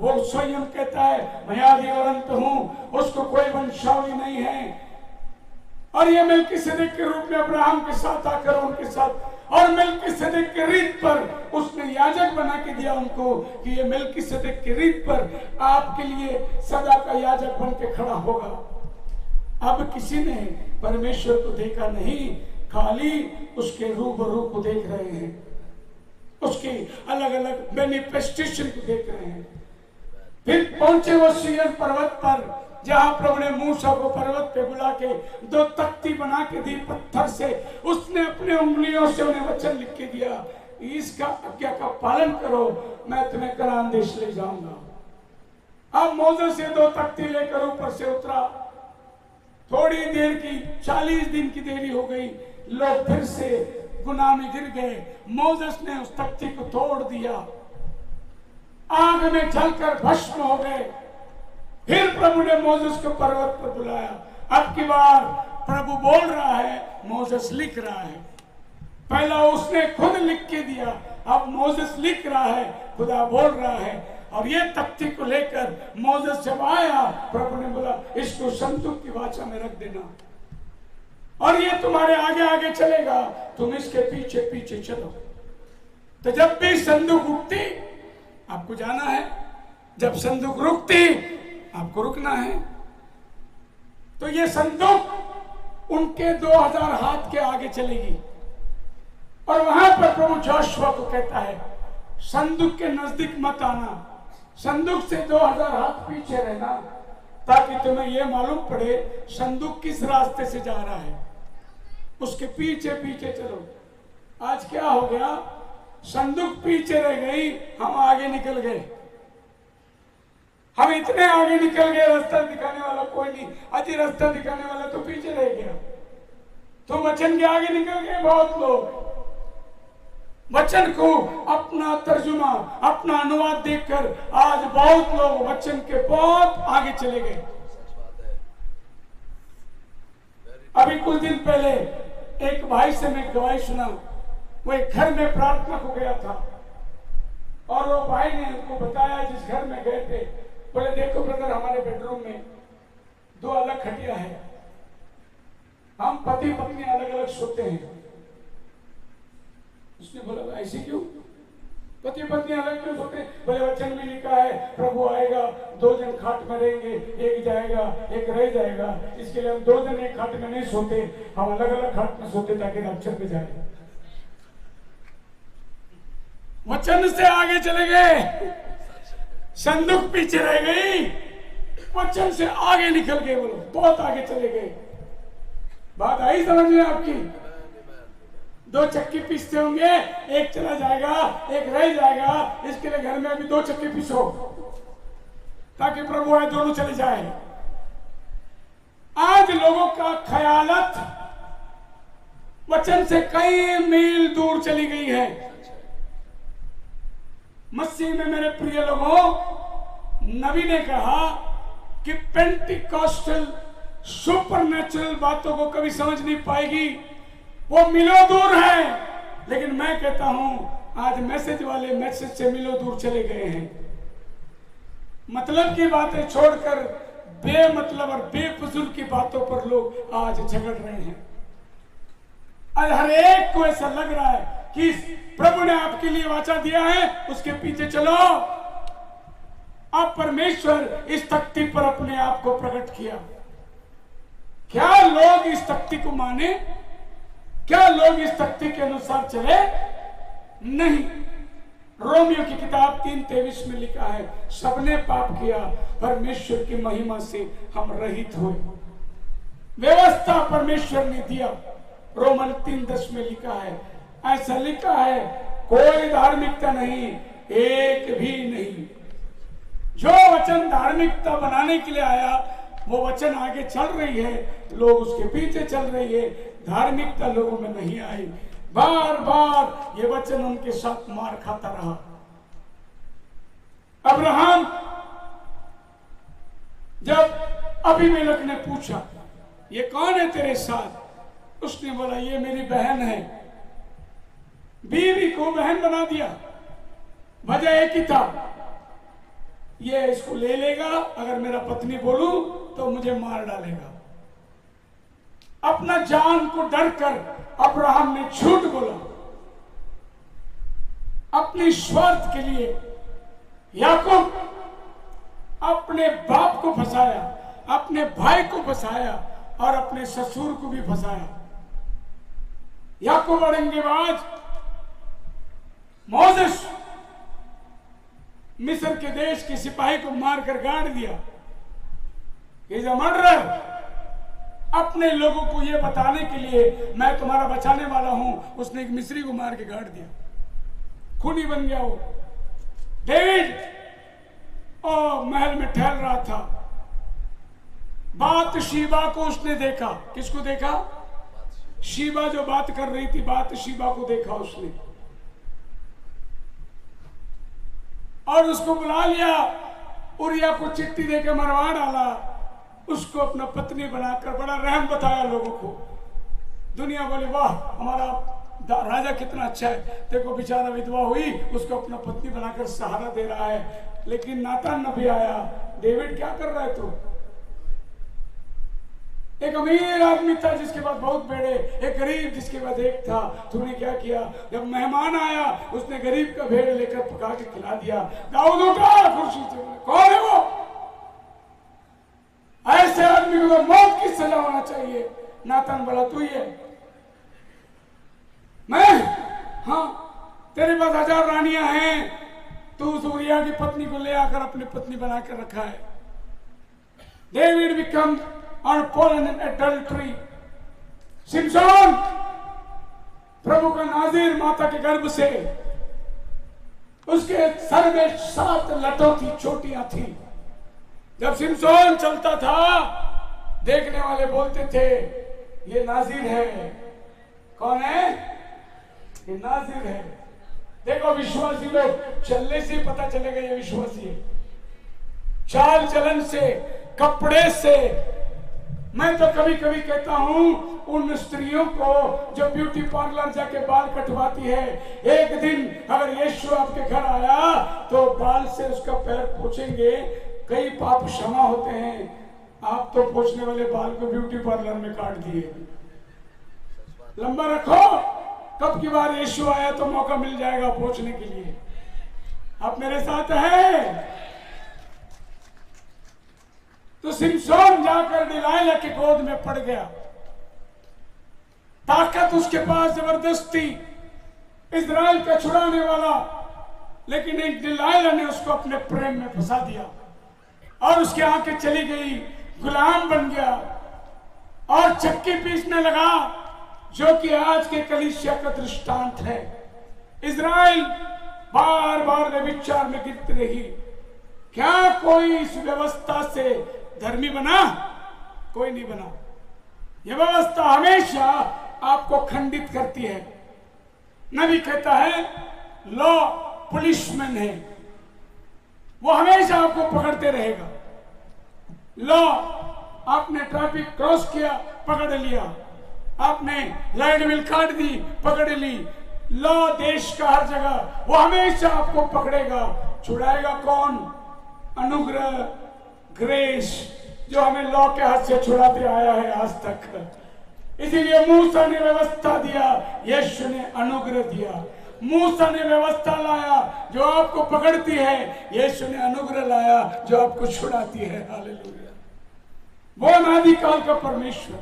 वो स्वयं कहता है मैं आदि और अंत हूं, उसको कोई वंशावली नहीं है। और ये मेलकिसेदेक के रूप में अब्राहम के साथ आकर उनके साथ, और मेलकिसेदेक के रीत पर उसने याजक बना के दिया उनको कि ये मेलकिसेदेक के रीत पर आपके लिए सदा का याजक बन के खड़ा होगा। अब किसी ने परमेश्वर को देखा नहीं, खाली उसके रूबरू को देख रहे हैं, उसकी अलग अलग मैनिफेस्टेशन को देख रहे हैं। फिर पहुंचे वो सिय्योन पर्वत पर, जहां प्रभु ने मूसा को पर्वत पे बुला के 2 तख्ती बना के दी पत्थर से। उसने अपने उंगलियों से उन्हें वचन लिख के दिया, इसका आज्ञा का पालन करो, मैं तुम्हें कनान देश ले जाऊंगा। अब मोसेस से 2 तख्ती लेकर ऊपर से उतरा। थोड़ी देर की 40 दिन की देरी हो गई, लोग फिर से गुनाह में गिर गए। मोसेस ने उस तख्ती को तोड़ दिया, आग में जलकर भस्म हो गए। फिर प्रभु ने मोसेस को पर्वत पर बुलाया। अब की बार प्रभु बोल रहा है, मोसेस लिख रहा है। पहला उसने खुद लिख के दिया, अब मोसेस लिख रहा है, खुदा बोल रहा है। और ये तख्ती को लेकर मोसेस जब आया, प्रभु ने बोला इसको संदूक की वाचा में रख देना, और ये तुम्हारे आगे आगे चलेगा, तुम इसके पीछे पीछे चलो। तो जब भी संदूक रुकती आपको जाना है, जब संदूक रुकती आपको रुकना है। तो ये संदूक उनके 2000 हाथ के आगे चलेगी, और वहां पर प्रभु जोशुआ को कहता है संदूक के नजदीक मत आना, संदूक से 2000 हाथ पीछे रहना, ताकि तुम्हें यह मालूम पड़े संदूक किस रास्ते से जा रहा है, उसके पीछे पीछे चलो। आज क्या हो गया, संदूक पीछे रह गई, हम आगे निकल गए। हम इतने आगे निकल गए, रास्ता दिखाने वाला कोई नहीं। अजी रास्ता दिखाने वाला तो पीछे रह गया। तो वचन के आगे निकल गए बहुत लोग। वचन को अपना तर्जुमा, अपना अनुवाद देखकर आज बहुत लोग वचन के बहुत आगे चले गए। अभी कुछ दिन पहले एक भाई से मैं गवाही सुना। वो एक घर में प्रार्थना को गया था, और वो भाई ने उनको बताया जिस घर में गए थे, बोले देखो ब्रदर, हमारे बेडरूम में 2 अलग खटिया है, हम पति पत्नी अलग अलग सोते हैं। उसने बोला ऐसे क्यों, पति पत्नी अलग क्यों सोते? बोले वचन में लिखा है प्रभु आएगा, 2 जन खाट में रहेंगे, एक जाएगा एक रह जाएगा, इसके लिए हम 2 जन एक खाट में नहीं सोते, हम अलग अलग खाट में सोते ताकि रक्षक में जाए। वचन से आगे चले गए, संदूक पीछे रह गई, वचन से आगे निकल गए, बोलो बहुत आगे चले गए। बात आई समझ में आपकी? दो चक्की पीसते होंगे, एक चला जाएगा, एक रह जाएगा, इसके लिए घर में अभी दो चक्की पीसो ताकि प्रभु आए दोनों चले जाए। आज लोगों का ख्यालत वचन से कई मील दूर चली गई है। मसीह में मेरे प्रिय लोगों, नबी ने कहा कि पेंटिकॉस्टल सुपरनेचुरल बातों को कभी समझ नहीं पाएगी, वो मिलो दूर है। लेकिन मैं कहता हूं आज मैसेज वाले मैसेज से मिलो दूर चले गए हैं। मतलब की बातें छोड़कर बेमतलब और बेफजूल की बातों पर लोग आज झगड़ रहे हैं। आज हर एक को ऐसा लग रहा है कि प्रभु ने आपके लिए वाचा दिया है, उसके पीछे चलो। अब परमेश्वर इस तख्ती पर अपने आप को प्रकट किया। क्या लोग इस तख्ती को माने? क्या लोग इस तख्ती के अनुसार चले? नहीं। रोमियो की किताब 3:23 में लिखा है, सबने पाप किया, परमेश्वर की महिमा से हम रहित हुए। व्यवस्था परमेश्वर ने दिया। रोमन 3:10 में लिखा है, ऐसा लिखा है, कोई धार्मिकता नहीं, एक भी नहीं। जो वचन धार्मिकता बनाने के लिए आया, वो वचन आगे चल रही है, लोग उसके पीछे चल रही है। धार्मिकता लोगों में नहीं आई। बार बार ये वचन उनके साथ मार खाता रहा। अब्राहम, जब अबीमेलेक ने पूछा ये कौन है तेरे साथ, उसने बोला ये मेरी बहन है। बीवी को बहन बना दिया। वजह एक ही था, ये इसको ले लेगा, अगर मेरा पत्नी बोलूं तो मुझे मार डालेगा। अपना जान को डर कर अब्राहम ने झूठ बोला। अपनी स्वार्थ के लिए याकूब अपने बाप को फंसाया, अपने भाई को फंसाया और अपने ससुर को भी फंसाया। याकूब औरंगेबाज, मोसेस मिस्र के देश के सिपाही को मारकर गाड़ दिया। Is a murderer. अपने लोगों को यह बताने के लिए मैं तुम्हारा बचाने वाला हूं, उसने एक मिस्री को मार के गाड़ दिया, खूनी बन गया वो। डेविड महल में टहल रहा था, बात शीबा को उसने देखा। किसको देखा? शीबा जो बात कर रही थी, बात शीबा को देखा उसने और उसको बुला लिया। उरिया को चिट्ठी देकर मरवा डाला, उसको अपना पत्नी बनाकर बड़ा रहम बताया लोगों को। दुनिया बोले वाह हमारा राजा कितना अच्छा है, देखो बेचारा विधवा हुई, उसको अपना पत्नी बनाकर सहारा दे रहा है। लेकिन नातान नबी आया, डेविड क्या कर रहा है तू? एक अमीर आदमी था जिसके पास बहुत बेड़े, एक गरीब जिसके पास एक था। तूने क्या किया? जब मेहमान आया उसने गरीब का भेड़ लेकर पका के खिला दिया। दाऊद उठा कुर्सी से, कौन है वो? ऐसे आदमी को तो मौत की सजा होना चाहिए। नातान बोला तू ही है? मैं? हाँ, तेरे पास 1000 रानियां हैं, तू सूरिया की पत्नी को ले आकर अपनी पत्नी बनाकर रखा है। डेविड बिकम और fallen in adultery। सिमसोन प्रभु का नाजिर माता के गर्भ से, उसके सर में 7 लटों थी, चोटियां थी। जब सिमसोन चलता था देखने वाले बोलते थे ये नाजिर है। कौन है? ये नाजिर है। देखो विश्वासी लोग, चलने से पता चलेगा ये विश्वासी है, चाल चलन से, कपड़े से। मैं तो कभी कभी कहता हूं उन स्त्रियों को जो ब्यूटी पार्लर जाके बाल कटवाती है, एक दिन अगर यीशु आपके घर आया तो बाल से उसका पैर पोंछेंगे, कई पाप क्षमा होते हैं। आप तो पोंछने वाले बाल को ब्यूटी पार्लर में काट दिए। लंबा रखो, कब की बार यीशु आया तो मौका मिल जाएगा पोंछने के लिए। आप मेरे साथ हैं? तो सिमसोन जाकर डिलाइला के गोद में पड़ गया। ताकत उसके पास जबरदस्ती, इजराइल का छुड़ाने वाला लेकिन एक डिलाइला ने उसको अपने प्रेम में फंसा दिया और उसकी आंखें चली गई, गुलाम बन गया और चक्की पीसने लगा, जो कि आज के कलीसिया का दृष्टांत है। इजराइल बार बार व्यभिचार में गिरती रही। क्या कोई इस व्यवस्था से धर्मी बना? कोई नहीं बना। यह व्यवस्था हमेशा आपको खंडित करती है। नबी कहता है लॉ पुलिसमैन है, वो हमेशा आपको पकड़ते रहेगा। लॉ, आपने ट्रैफिक क्रॉस किया, पकड़ लिया, आपने लाइट बिल काट दी, पकड़ ली। लॉ देश का हर जगह, वो हमेशा आपको पकड़ेगा। छुड़ाएगा कौन? अनुग्रह, ग्रेस, जो हमें लॉ के हाथ से छुड़ाते आया है आज तक। इसीलिए मूसा ने व्यवस्था दिया, यीशु ने अनुग्रह दिया। मूसा ने व्यवस्था लाया जो आपको पकड़ती है, यीशु ने अनुग्रह लाया जो आपको छुड़ाती है। हालेलुया। वो अनादिकाल का परमेश्वर।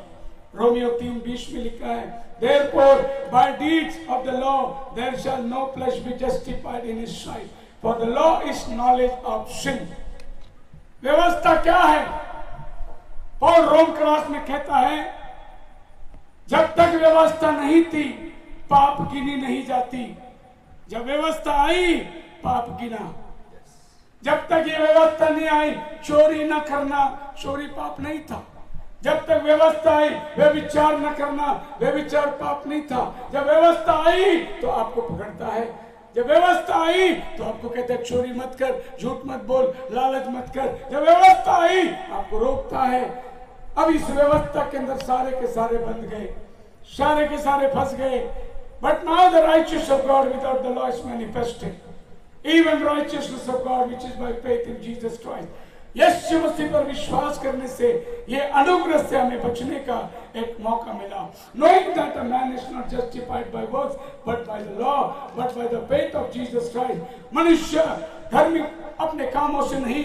रोमियो 3:20 में लिखा है, Therefore by deeds of the law there shall no flesh be justified in his sight, for the law is knowledge of sin. व्यवस्था क्या है? पौल रोम क्रास में कहता है, जब तक व्यवस्था नहीं थी पाप गिनी नहीं जाती, जब व्यवस्था आई पाप गिना। जब तक ये व्यवस्था नहीं आई, चोरी न करना, चोरी पाप नहीं था। जब तक व्यवस्था आई व्यभिचार न करना, व्यभिचार पाप नहीं था। जब व्यवस्था आई तो आपको पकड़ता है। जब व्यवस्था आई तो आपको कहते हैं चोरी मत कर, झूठ मत बोल, लालच मत कर। जब व्यवस्था आई आपको रोकता है। अब इस व्यवस्था के अंदर सारे के सारे बंध गए, सारे के सारे फंस गए। But now the righteousness of God without the law is manifested, even righteousness of God which is by faith in Jesus Christ. यीशु मसीह पर विश्वास करने से ये अनुग्रह से हमें बचने का एक मौका मिला। Knowing that a man is not justified by works but by the law, but by the faith of Jesus Christ. मनुष्य धार्मिक अपने कामों से नहीं,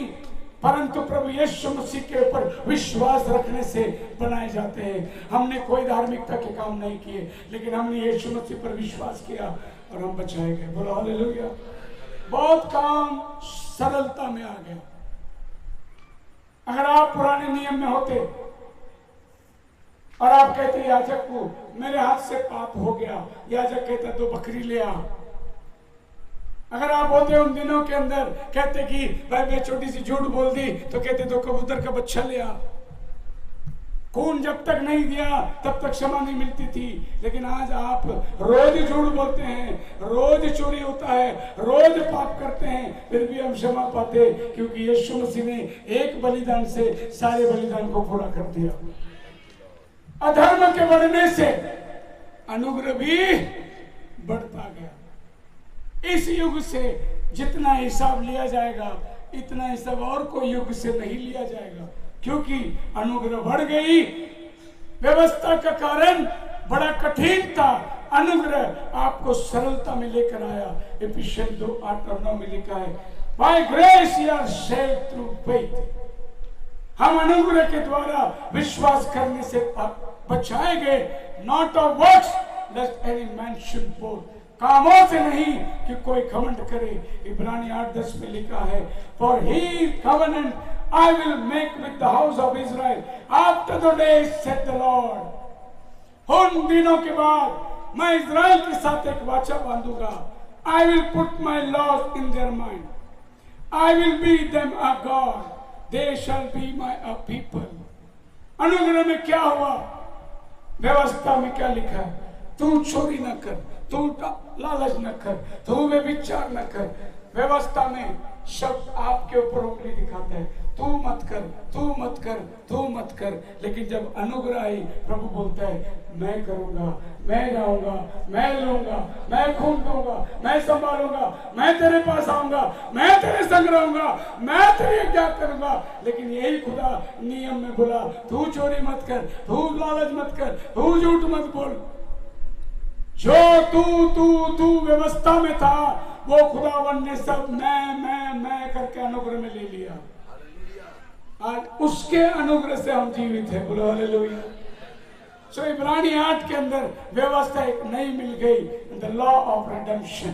परंतु प्रभु यीशु मसीह के ऊपर विश्वास रखने से बनाए जाते हैं। हमने कोई धार्मिकता के काम नहीं किए, लेकिन हमने यीशु मसीह पर विश्वास किया और हम बचाए गए। बोलो हालेलुया। बहुत काम सरलता में आ गया। अगर आप पुराने नियम में होते और आप कहते याजक को मेरे हाथ से पाप हो गया, याजक कहता 2 बकरी ले आ। अगर आप होते उन दिनों के अंदर, कहते कि भाई मैं छोटी सी झूठ बोल दी, तो कहते 2 कबूतर का बच्चा ले आ। खून जब तक नहीं दिया तब तक क्षमा नहीं मिलती थी। लेकिन आज आप रोज झूठ बोलते हैं, रोज चोरी होता है, रोज पाप करते हैं, फिर भी हम क्षमा पाते, क्योंकि यीशु मसीह ने एक बलिदान से सारे बलिदान को पूरा कर दिया। अधर्म के बढ़ने से अनुग्रह भी बढ़ता गया। इस युग से जितना हिसाब लिया जाएगा, इतना हिसाब और कोई युग से नहीं लिया जाएगा, क्योंकि अनुग्रह बढ़ गई। व्यवस्था का कारण बड़ा कठिन था, अनुग्रह आपको सरलता में लेकर आया। इफिसियंस 2:8-9 में लिखा है, By grace you are saved through faith. हम अनुग्रह के द्वारा विश्वास करने से बचाए गए, not of works lest any man should boast. कामों से नहीं कि कोई घमंड करे। इब्रानी 8:10 में लिखा है, For His covenant I will make with the house of Israel after the days said the Lord. उन दिनों के बाद मैं इज़राइल के साथ एक वाचा बांधूंगा। I will put my laws in their mind. I will be them a God. They shall be my a people. अनुग्रह में क्या हुआ? व्यवस्था में क्या लिखा है? तू चोरी न कर, तू लालच न कर, तू व्यभिचार न कर। व्यवस्था में शब्द आपके ऊपर उंगली दिखाता है, तू मत कर, तू मत कर, तू मत कर। लेकिन जब अनुग्रह आई, प्रभु बोलता है मैं करूंगा, मैं जाऊंगा, मैं लूंगा, मैं खून दूंगा, मैं संभालूंगा, मैं तेरे पास आऊंगा, मैं तेरे संग रहूंगा, मैं तेरी क्या करूंगा। लेकिन यही खुदा नियम में बोला, तू चोरी मत कर, तू लालच मत कर, तू झूठ मत बोल। जो तू व्यवस्था में था, वो खुदावन ने सब मैं करके अनुग्रह में ले लिया। आज उसके अनुग्रह से हम जीवित हैं। बोलो हालेलुया। सो इब्रानी 8 के अंदर व्यवस्था एक नई मिल गई, द लॉ ऑफ रिडेम्पशन।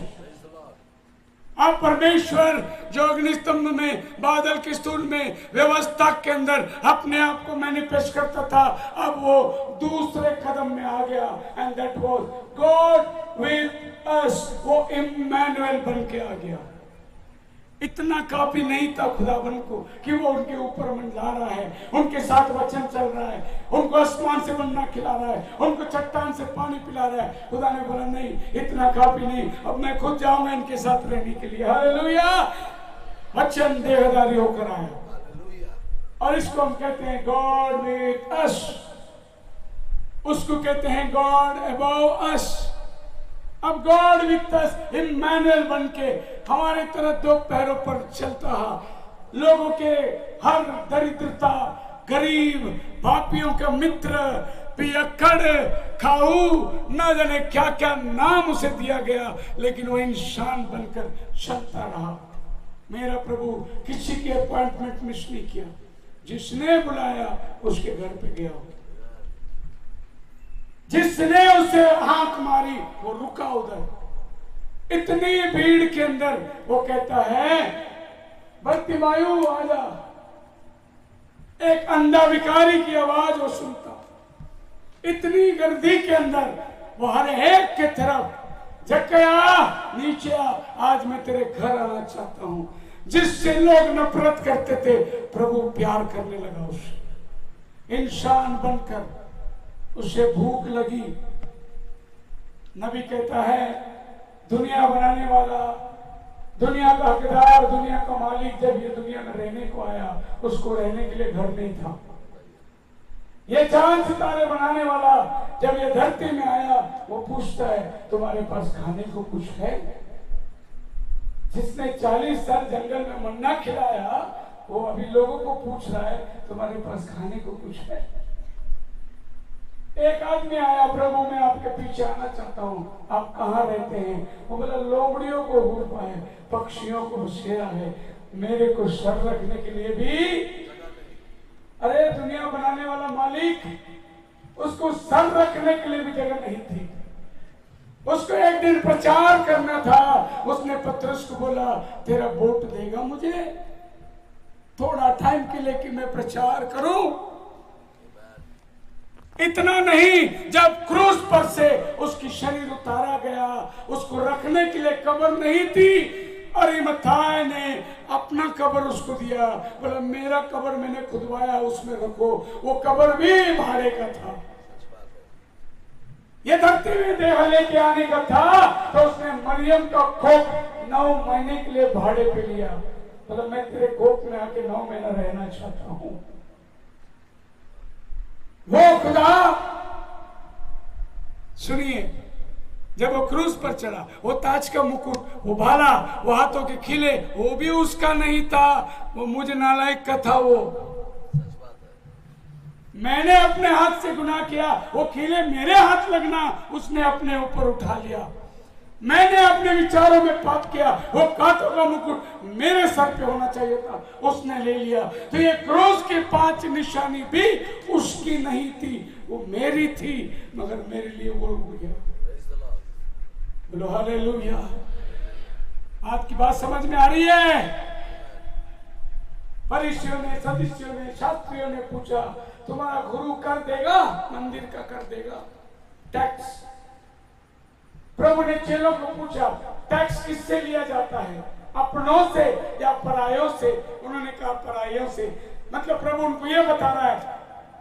अब परमेश्वर जो अग्निस्तंभ में, बादल की स्तूल में, व्यवस्था के अंदर अपने आप को मैनिफेस्ट करता था, अब वो दूसरे कदम में आ गया। And that was God with अस। वो इम्मानुएल बन के आ गया। इतना काफी नहीं था खुदावन को कि वो उनके ऊपर मंडला रहा है, उनके साथ वचन चल रहा है, उनको आसमान से मन्ना खिला रहा है, उनको चट्टान से पानी पिला रहा है। खुदा ने बोला नहीं, इतना काफी नहीं, अब मैं खुद जाऊंगा इनके साथ रहने के लिए। हालेलुया। वचन देहधारी होकर आया और इसको हम कहते हैं गॉड विद अस। उसको कहते हैं गॉड अबव अस। अब गॉड विद अस इम्मानुएल बन के हमारे तरह दो पैरों पर चलता है। लोगों के हर दरिद्रता, गरीब, पापियों का मित्र, पियक्कड़, खाऊ, न जाने क्या क्या नाम उसे दिया गया, लेकिन वो इंसान बनकर चलता रहा। मेरा प्रभु किसी की अपॉइंटमेंट मिस नहीं किया, जिसने बुलाया उसके घर पे गया, जिसने उसे हाथ मारी वो रुका उधर। इतनी भीड़ के अंदर वो कहता है बर्तिमायु आजा। एक अंधा भिखारी की आवाज वो सुनता। इतनी गर्दी के अंदर वो हर एक के तरफ जक्कया नीचे आ, आज मैं तेरे घर आना चाहता हूं। जिससे लोग नफरत करते थे प्रभु प्यार करने लगा उससे। इंसान बनकर उसे भूख लगी। नबी कहता है दुनिया बनाने वाला, दुनिया का हकदार, दुनिया का मालिक जब ये दुनिया में रहने को आया, उसको रहने के लिए घर नहीं था। ये चांद सितारे बनाने वाला जब ये धरती में आया, वो पूछता है तुम्हारे पास खाने को कुछ है? जिसने 40 साल जंगल में मन्ना खिलाया, वो अभी लोगों को पूछ रहा है तुम्हारे पास खाने को कुछ है? एक आदमी आया, प्रभु मैं आपके पीछे आना चाहता हूँ, आप कहाँ रहते हैं? वो बोला लोमड़ियों को हुर्पा है, पक्षियों को बसेरा है, मेरे को सर रखने के लिए भी। अरे दुनिया बनाने वाला मालिक, उसको सर रखने के लिए भी जगह नहीं थी। उसको एक दिन प्रचार करना था। उसने पतरस को बोला तेरा वोट देगा मुझे थोड़ा टाइम के लिए कि मैं प्रचार करूं? इतना नहीं, जब क्रूस पर से उसकी शरीर उतारा गया, उसको रखने के लिए कब्र नहीं थी। अरिमथाई ने अपना कब्र उसको दिया, बोला मेरा कब्र मैंने खुदवाया, उसमें रखो। वो कब्र भी भाड़े का था। ये धरती में देह लेके आने का था, तो उसने मरियम का कोख 9 महीने के लिए भाड़े पे लिया। बोला मैं तेरे कोख में आके 9 महीना रहना चाहता हूं। वो खुदा, सुनिए, जब वो क्रूस पर चढ़ा, वो ताज का मुकुट, वो भाला, वो हाथों के खिले, वो भी उसका नहीं था, वो मुझ नालायक का था। वो मैंने अपने हाथ से गुनाह किया, वो खिले मेरे हाथ लगना उसने अपने ऊपर उठा लिया। मैंने अपने विचारों में पाप किया, वो कांटों का मुकुट मेरे सर पे होना चाहिए था, उसने ले लिया। तो ये क्रूस की 5 निशानी भी उसकी नहीं थी, वो मेरी थी, मगर मेरे लिए वो रुक गया। बोलो हालेलुया। आज की बात समझ में आ रही है? फरीसियों ने, सदुसियों ने, शास्त्रियों ने पूछा तुम्हारा गुरु कर देगा? मंदिर का कर देगा टैक्स। प्रभु ने चेलों को पूछा टैक्स किससे लिया जाता है, अपनों से या परायों से? उन्होंने कहा परायों से। मतलब प्रभु उनको ये बता रहा है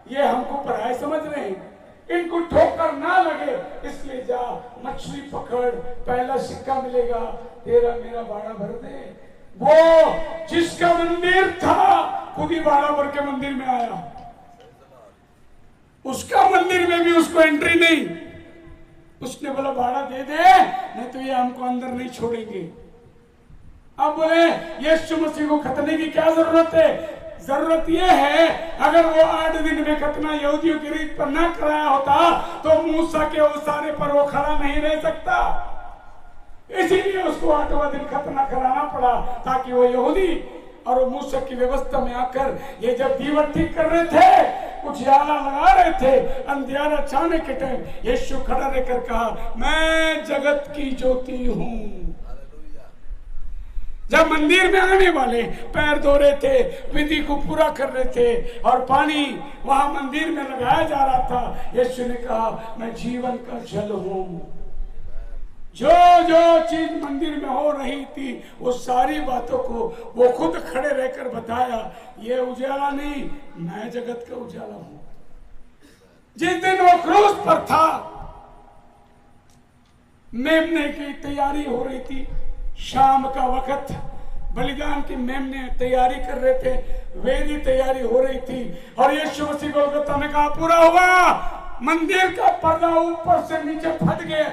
ये हमको पराये समझ रहे हैं, इनको ठोकर ना लगे इसलिए जा मछली पकड़, पहला सिक्का मिलेगा, तेरा मेरा भाड़ा भर दे। वो जिसका मंदिर था खुद ही भाड़ा भर के मंदिर में आया, उसका मंदिर में भी उसको एंट्री नहीं। उसने बोला भाड़ा दे दे, नहीं तो ये हमको अंदर नहीं छोड़ेंगे। अब बोले यीशु मसीह को खतने की क्या जरूरत है? जरूरत यह है अगर वो 8 दिन में खतना यहूदियों की रीत पर ना कराया होता तो मूसा के उसारे पर वो खड़ा नहीं रह सकता। इसीलिए उसको 8वां दिन खतना कराना पड़ा, ताकि वो यहूदी और वो मूसा की व्यवस्था में आकर ये जब दीवट ठीक कर रहे थे, उजियारा लगा रहे थे, अंधियारा छाने के टाइम यीशु खड़ा रहकर कहा मैं जगत की ज्योति हूं। जब मंदिर में आने वाले पैर धो रहे थे, विधि को पूरा कर रहे थे और पानी वहां मंदिर में लगाया जा रहा था, यीशु ने कहा मैं जीवन का जल हूं। जो जो चीज मंदिर में हो रही थी वो सारी बातों को वो खुद खड़े रहकर बताया, ये उजाला नहीं, मैं जगत का उजाला हूं। जिस दिन वो क्रूस पर था, मेमने की तैयारी हो रही थी, शाम का वक्त, बलिदान की मेमने तैयारी कर रहे थे, वेदी तैयारी हो रही थी और यीशु मसीह गोलगत्ता में कहा पूरा हुआ। मंदिर का पर्दा ऊपर से नीचे फट गया,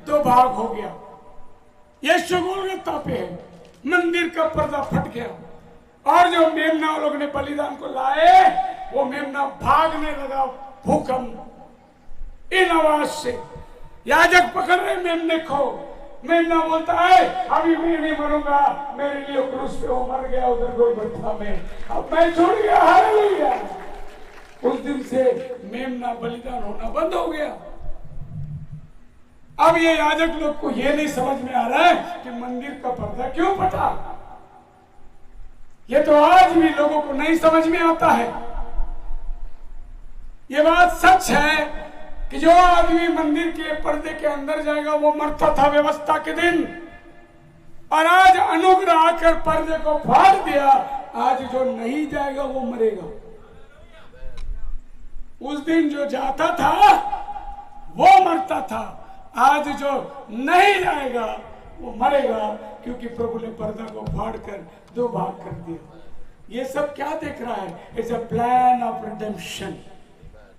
दो भाग हो गया। यीशु गोलगत्ता पे है, मंदिर का पर्दा फट गया और जो मेमना लोग ने बलिदान को लाए, वो मेमना भागने लगा भूकंप। इन आवाज से याजक पकड़ रहे मेमने को, मेमना बोलता है अभी मैं नहीं मरूंगा, मेरे लिए क्रूस पे वो मर गया उधर गोलगत्ता में, अब मैं छूट गया। हालेलुया। उस दिन से मेमना बलिदान होना बंद हो गया। अब ये याजक लोग को ये नहीं समझ में आ रहा है कि मंदिर का पर्दा क्यों फटा। ये तो आज भी लोगों को नहीं समझ में आता है। ये बात सच है कि जो आदमी मंदिर के पर्दे के अंदर जाएगा वो मरता था व्यवस्था के दिन, और आज अनुग्रह आकर पर्दे को फाड़ दिया, आज जो नहीं जाएगा वो मरेगा। उस दिन जो जाता था वो मरता था, आज जो नहीं जाएगा वो मरेगा, क्योंकि प्रभु ने पर्दा को फाड़कर दो भाग कर दिया। ये सब क्या देख रहा है? It's a plan of redemption.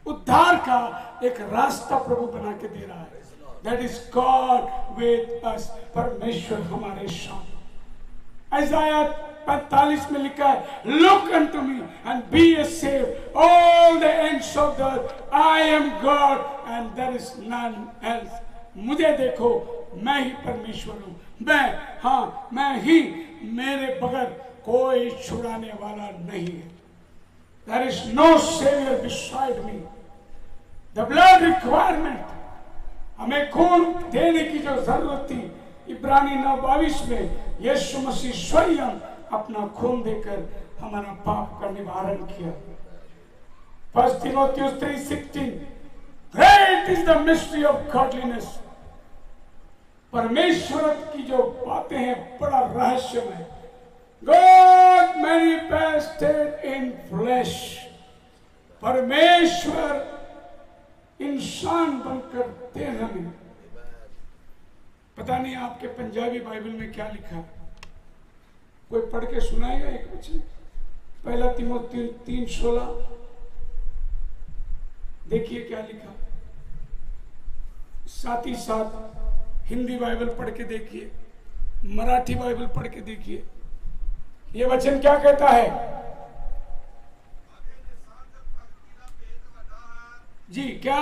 उद्धार का एक रास्ता प्रभु बना के दे रहा है। That is God with us, परमेश्वर हमारे साथ। इसाया 45 में लिखा है, look unto me and be a save all the ends of the earth, I am God and there is none else. मुझे देखो, मैं ही परमेश्वर हूं, मैं ही, मेरे बगैर कोई छुड़ाने वाला नहीं है। There is no savior beside me. The blood requirement, हमें खून देने की जो जरूरत थी, इब्रानी 9:22 में यीशु मसीह स्वयं अपना खून देकर हमारा पाप का निवारण किया। 1 Timothy 3:16, Great is the mystery of godliness. परमेश्वर की जो बातें हैं बड़ा रहस्यमय। God manifested in flesh. परमेश्वर इंसान बनकर देह में। पता नहीं आपके पंजाबी बाइबल में क्या लिखा, कोई पढ़ के सुनाएगा एक वचन? 1 तिमोथी 3:16 देखिए क्या लिखा। साथ ही साथ हिंदी बाइबल पढ़ के देखिए, मराठी बाइबल पढ़ के देखिए, ये वचन क्या कहता है? जी क्या?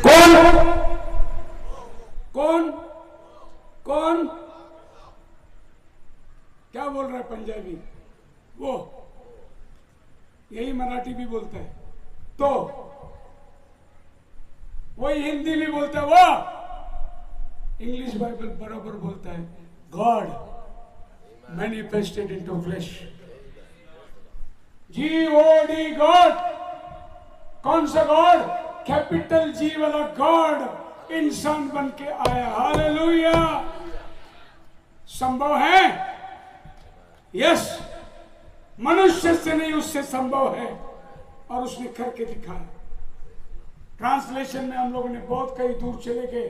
कौन कौन कौन क्या बोल रहा है पंजाबी? वो यही मराठी भी बोलता है, तो वही हिंदी भी बोलता है, वो इंग्लिश बाइबल बराबर बोलता है, God manifested into flesh. G-O-D God. कौन सा गॉड? कैपिटल जी वाला गॉड इंसान बन के आया। हालेलुया। संभव है? यस, मनुष्य से नहीं, उससे संभव है, और उसने करके दिखाया। ट्रांसलेशन में हम लोगों ने बहुत कई दूर चले गए,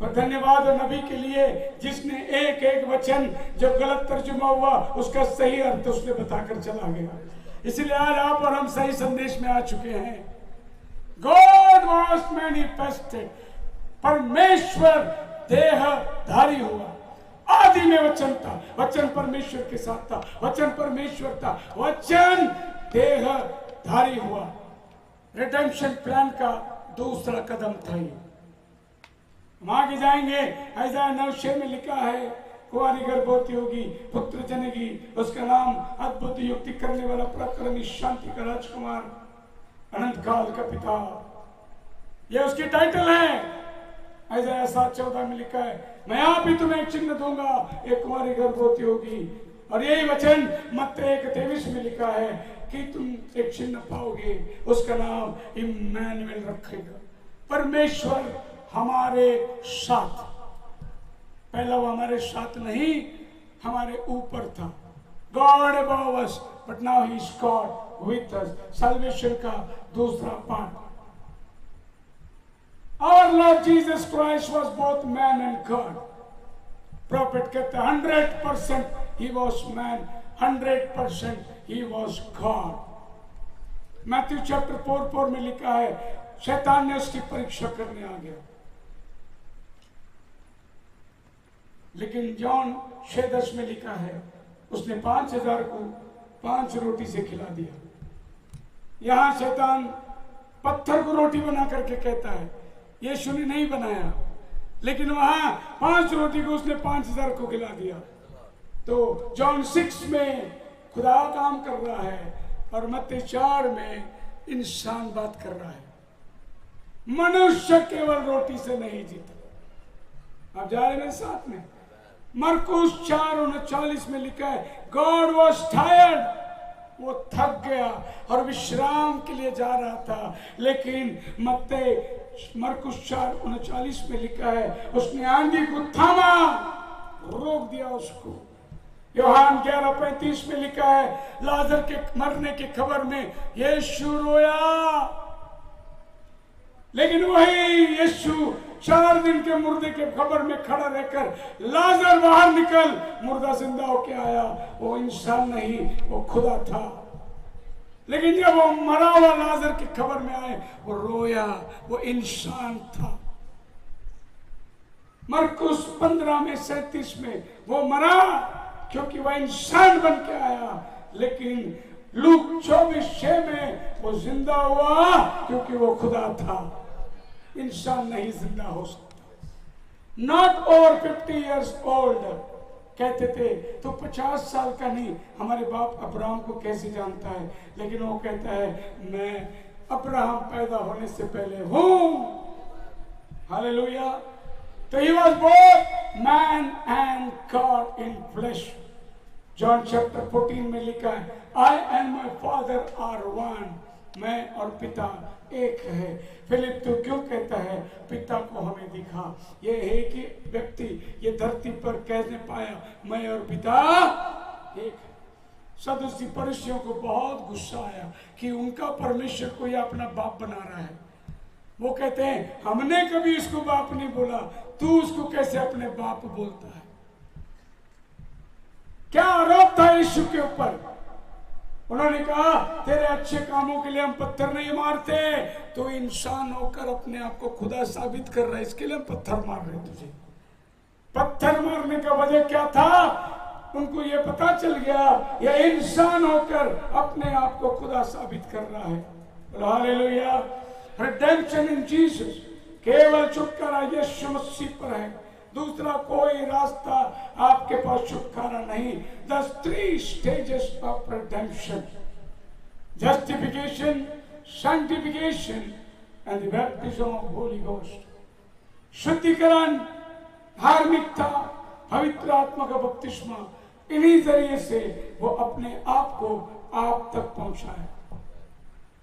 पर धन्यवाद नबी के लिए जिसने एक एक वचन जो गलत तर्जुमा हुआ उसका सही अर्थ उसने बताकर चला गया। इसलिए आज आप और हम सही संदेश में आ चुके हैं। गॉड वाज मैनिफेस्टेड, परमेश्वर देहधारी हुआ। आदि में वचन था, वचन परमेश्वर के साथ था, वचन परमेश्वर था, वचन देहधारी हुआ। रिडेम्पशन प्लान का दूसरा कदम था ये। हम आगे जाएंगे। ऐसा 9:6 में लिखा है, कुंवारी गर्भवती होगी, पुत्र जनेगी, उसका नाम अद्भुत युक्ति करने वाला, पराक्रमी, शांति का राजकुमार, अनंत काल का पिता, ये उसकी टाइटल है। ऐसा 7:14 में लिखा है, मैं आप ही तुम्हें एक चिन्ह दूंगा, एक कुंवारी गर्भवती होगी। और यही वचन मत्ती 1:23 में लिखा है कि तुम एक चिन्ह पाओगे, उसका नाम इम्मानुएल रखेगा, परमेश्वर हमारे साथ। पहला वो हमारे साथ नहीं, हमारे ऊपर था। God above us, but now he is God with us. Salvation का दूसरा part. Our Lord Jesus Christ was both man and God. Prophet कहते हैं 100% he was man, 100% he was God. Matthew chapter 4:4 में लिखा है, शैतान ने उसकी परीक्षा करने आ गया। लेकिन जॉन 6:10 में लिखा है, उसने 5000 को 5 रोटी से खिला दिया। यहां शैतान पत्थर को रोटी बना करके कहता है, यीशु ने नहीं बनाया, लेकिन वहां 5 रोटी को उसने 5000 को खिला दिया। तो जॉन 6 में खुदा काम कर रहा है और मत्ती 4 में इंसान बात कर रहा है। मनुष्य केवल रोटी से नहीं जीता। आप जा रहे हैं साथ में? मरकुस 4:39 में लिखा है, गॉड वॉज टायर्ड, वो थक गया और विश्राम के लिए जा रहा था। लेकिन मरकुस 4:39 में लिखा है, उसने आंधी को थामा, रोक दिया उसको। यूहन्ना 11:35 में लिखा है, लाजर के मरने की खबर में यीशु रोया, लेकिन वही यीशु 4 दिन के मुर्दे के खबर में खड़ा रहकर, लाजर बाहर निकल, मुर्दा जिंदा होके आया। वो इंसान नहीं, वो खुदा था। लेकिन जब वो मरा हुआ लाजर की खबर में आए, वो रोया, वो इंसान था। मरकुस 15:37 में वो मरा क्योंकि वह इंसान बन के आया। लेकिन लूक 24:6 में वो जिंदा हुआ क्योंकि वो खुदा था। इंसान नहीं जिंदा हो सकता। नॉट ओवर 50 years old कहते थे, तो 50 साल का नहीं। हमारे बाप अब्राहम को कैसे जानता है? लेकिन वो कहता है, मैं अब्राहम पैदा होने से पहले हूं। हालेलुया। तो he was both man and God in flesh. John chapter 14 में लिखा है, I and my father are one. मैं और पिता एक है। फिलिप तो क्यों कहता है, पिता को हमें दिखा। ये एक ही व्यक्ति ये धरती पर कैसे पाया, मैं और पिता एक। सदुसी फरीसियों को बहुत गुस्सा आया कि उनका परमेश्वर को ये अपना बाप बना रहा है। वो कहते हैं, हमने कभी इसको बाप नहीं बोला, तू उसको कैसे अपने बाप बोलता है? क्या आरोप था यीशु के ऊपर? उन्होंने कहा, तेरे अच्छे कामों के लिए हम पत्थर नहीं मारते, तो इंसान होकर अपने आप को खुदा साबित कर रहा है, इसके लिए हम पत्थर मार रहे हैं तुझे। पत्थर मारने का वजह क्या था? उनको ये पता चल गया, ये इंसान होकर अपने आप को खुदा साबित कर रहा है। हालेलुया। रिडेम्पशन इन जीसस, केवल छुटकारा यीशु मसीह पर है। दूसरा कोई रास्ता आपके पास छुटकारा नहीं। The 3 stages of redemption: justification, sanctification and the baptism of Holy Ghost. शुद्धिकरण, धार्मिकता, पवित्र आत्मा का बपतिस्मा, इन्हीं जरिए से वो अपने आप को आप तक पहुंचाए।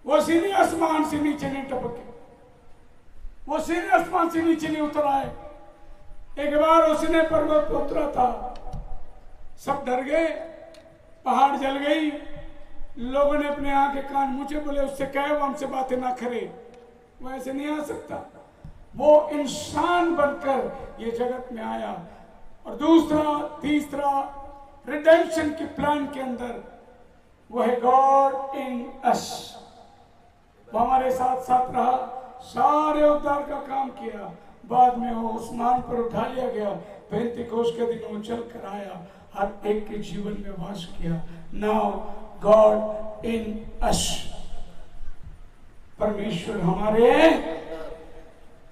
वो सीधे आसमान से नीचे नहीं टपके, वो सीधे आसमान से नीचे नहीं उतर आए। एक बार उसने पर्वत पर उतरा था, सब डर गए, पहाड़ जल गई। लोगों ने अपने आंखें कान मुझे बोले, उससे कहे वो हमसे बातें ना करे, वो ऐसे नहीं आ सकता। वो इंसान बनकर ये जगत में आया। और दूसरा तीसरा रिडेम्पशन की प्लान के अंदर वो है गॉड इन अस। वो हमारे साथ साथ रहा, सारे उद्धार का काम किया। बाद में वो उस्मान पर उठा लिया गया। पेंतिकोस्त के दिन वो चल कर आया, हर एक के जीवन में वास किया। नाउ गॉड इन अस, परमेश्वर हमारे।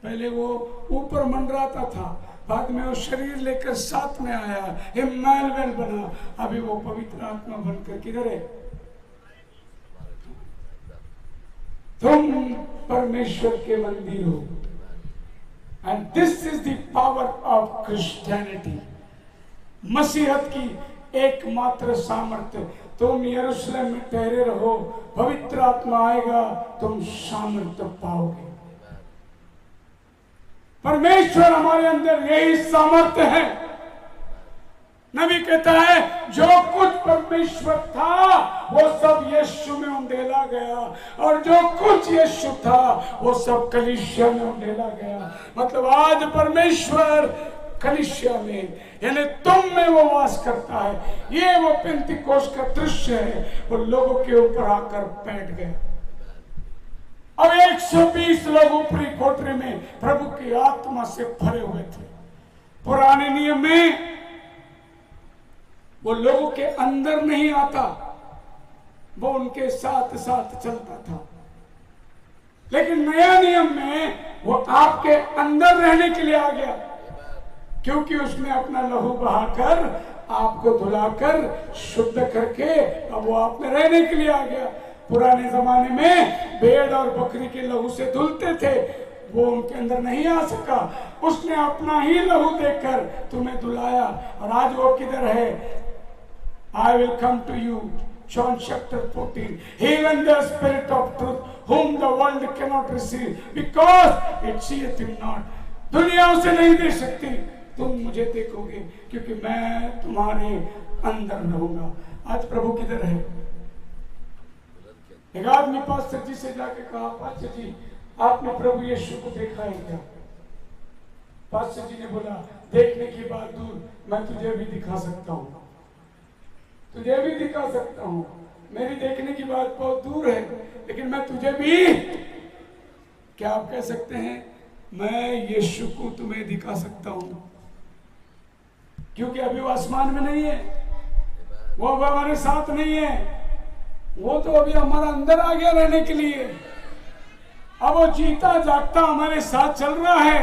पहले वो ऊपर मंडराता था, बाद में वो शरीर लेकर साथ में आया, इम्मानुएल बना। अभी वो पवित्र आत्मा बनकर किधर है? तुम परमेश्वर के मंदिर हो। And this is the power of Christianity. मसीहत की एकमात्र सामर्थ्य, तुम यरूशलेम में ठहरे रहो, पवित्र आत्मा आएगा, तुम सामर्थ्य पाओगे। परमेश्वर हमारे अंदर यही सामर्थ्य है। नबी कहता है जो कुछ परमेश्वर था वो सब यीशु में उंडेला गया, और जो कुछ यीशु था वो सब कलीसिया में उंडेला गया। मतलब आज परमेश्वर कलीसिया में यानी तुम में वो वास करता है। ये वो पेंतिकोस्त का दृश्य है, वो लोगों के ऊपर आकर बैठ गया। अब 120 लोग ऊपरी कोठरी में प्रभु की आत्मा से भरे हुए थे। पुराने नियम में वो लोगों के अंदर नहीं आता, वो उनके साथ साथ चलता था। लेकिन नया नियम में वो आपके अंदर रहने के लिए आ गया, क्योंकि उसने अपना लहू बहाकर आपको धुलाकर शुद्ध करके अब वो आप में रहने के लिए आ गया। पुराने जमाने में भेड़ और बकरी के लहू से धुलते थे, वो उनके अंदर नहीं आ सका। उसने अपना ही लहू देकर तुम्हें धुलाया, और आज वो किधर है? I will come to you, John chapter 14. Even the Spirit of truth, whom the world cannot receive, because it seeth him not. दुनिया उसे नहीं दे सकती, तुम मुझे देखोगे क्योंकि मैं तुम्हारे अंदर रहूंगा। आज प्रभु किधर है? एक आदमी पास्टर जी से जाके कहा, पास्टर जी आपने प्रभु यीशु को देखा है क्या? पास्टर जी ने बोला, देखने की बात दूर, मैं तुझे भी दिखा सकता हूँ, तुझे भी दिखा सकता हूँ। मेरी देखने की बात बहुत दूर है, लेकिन मैं तुझे भी, क्या आप कह सकते हैं, मैं यीशु को तुम्हें दिखा सकता हूँ, क्योंकि अभी वो आसमान में नहीं है, वो अब हमारे साथ नहीं है, वो तो अभी हमारा अंदर आ गया रहने के लिए। अब वो जीता जागता हमारे साथ चल रहा है,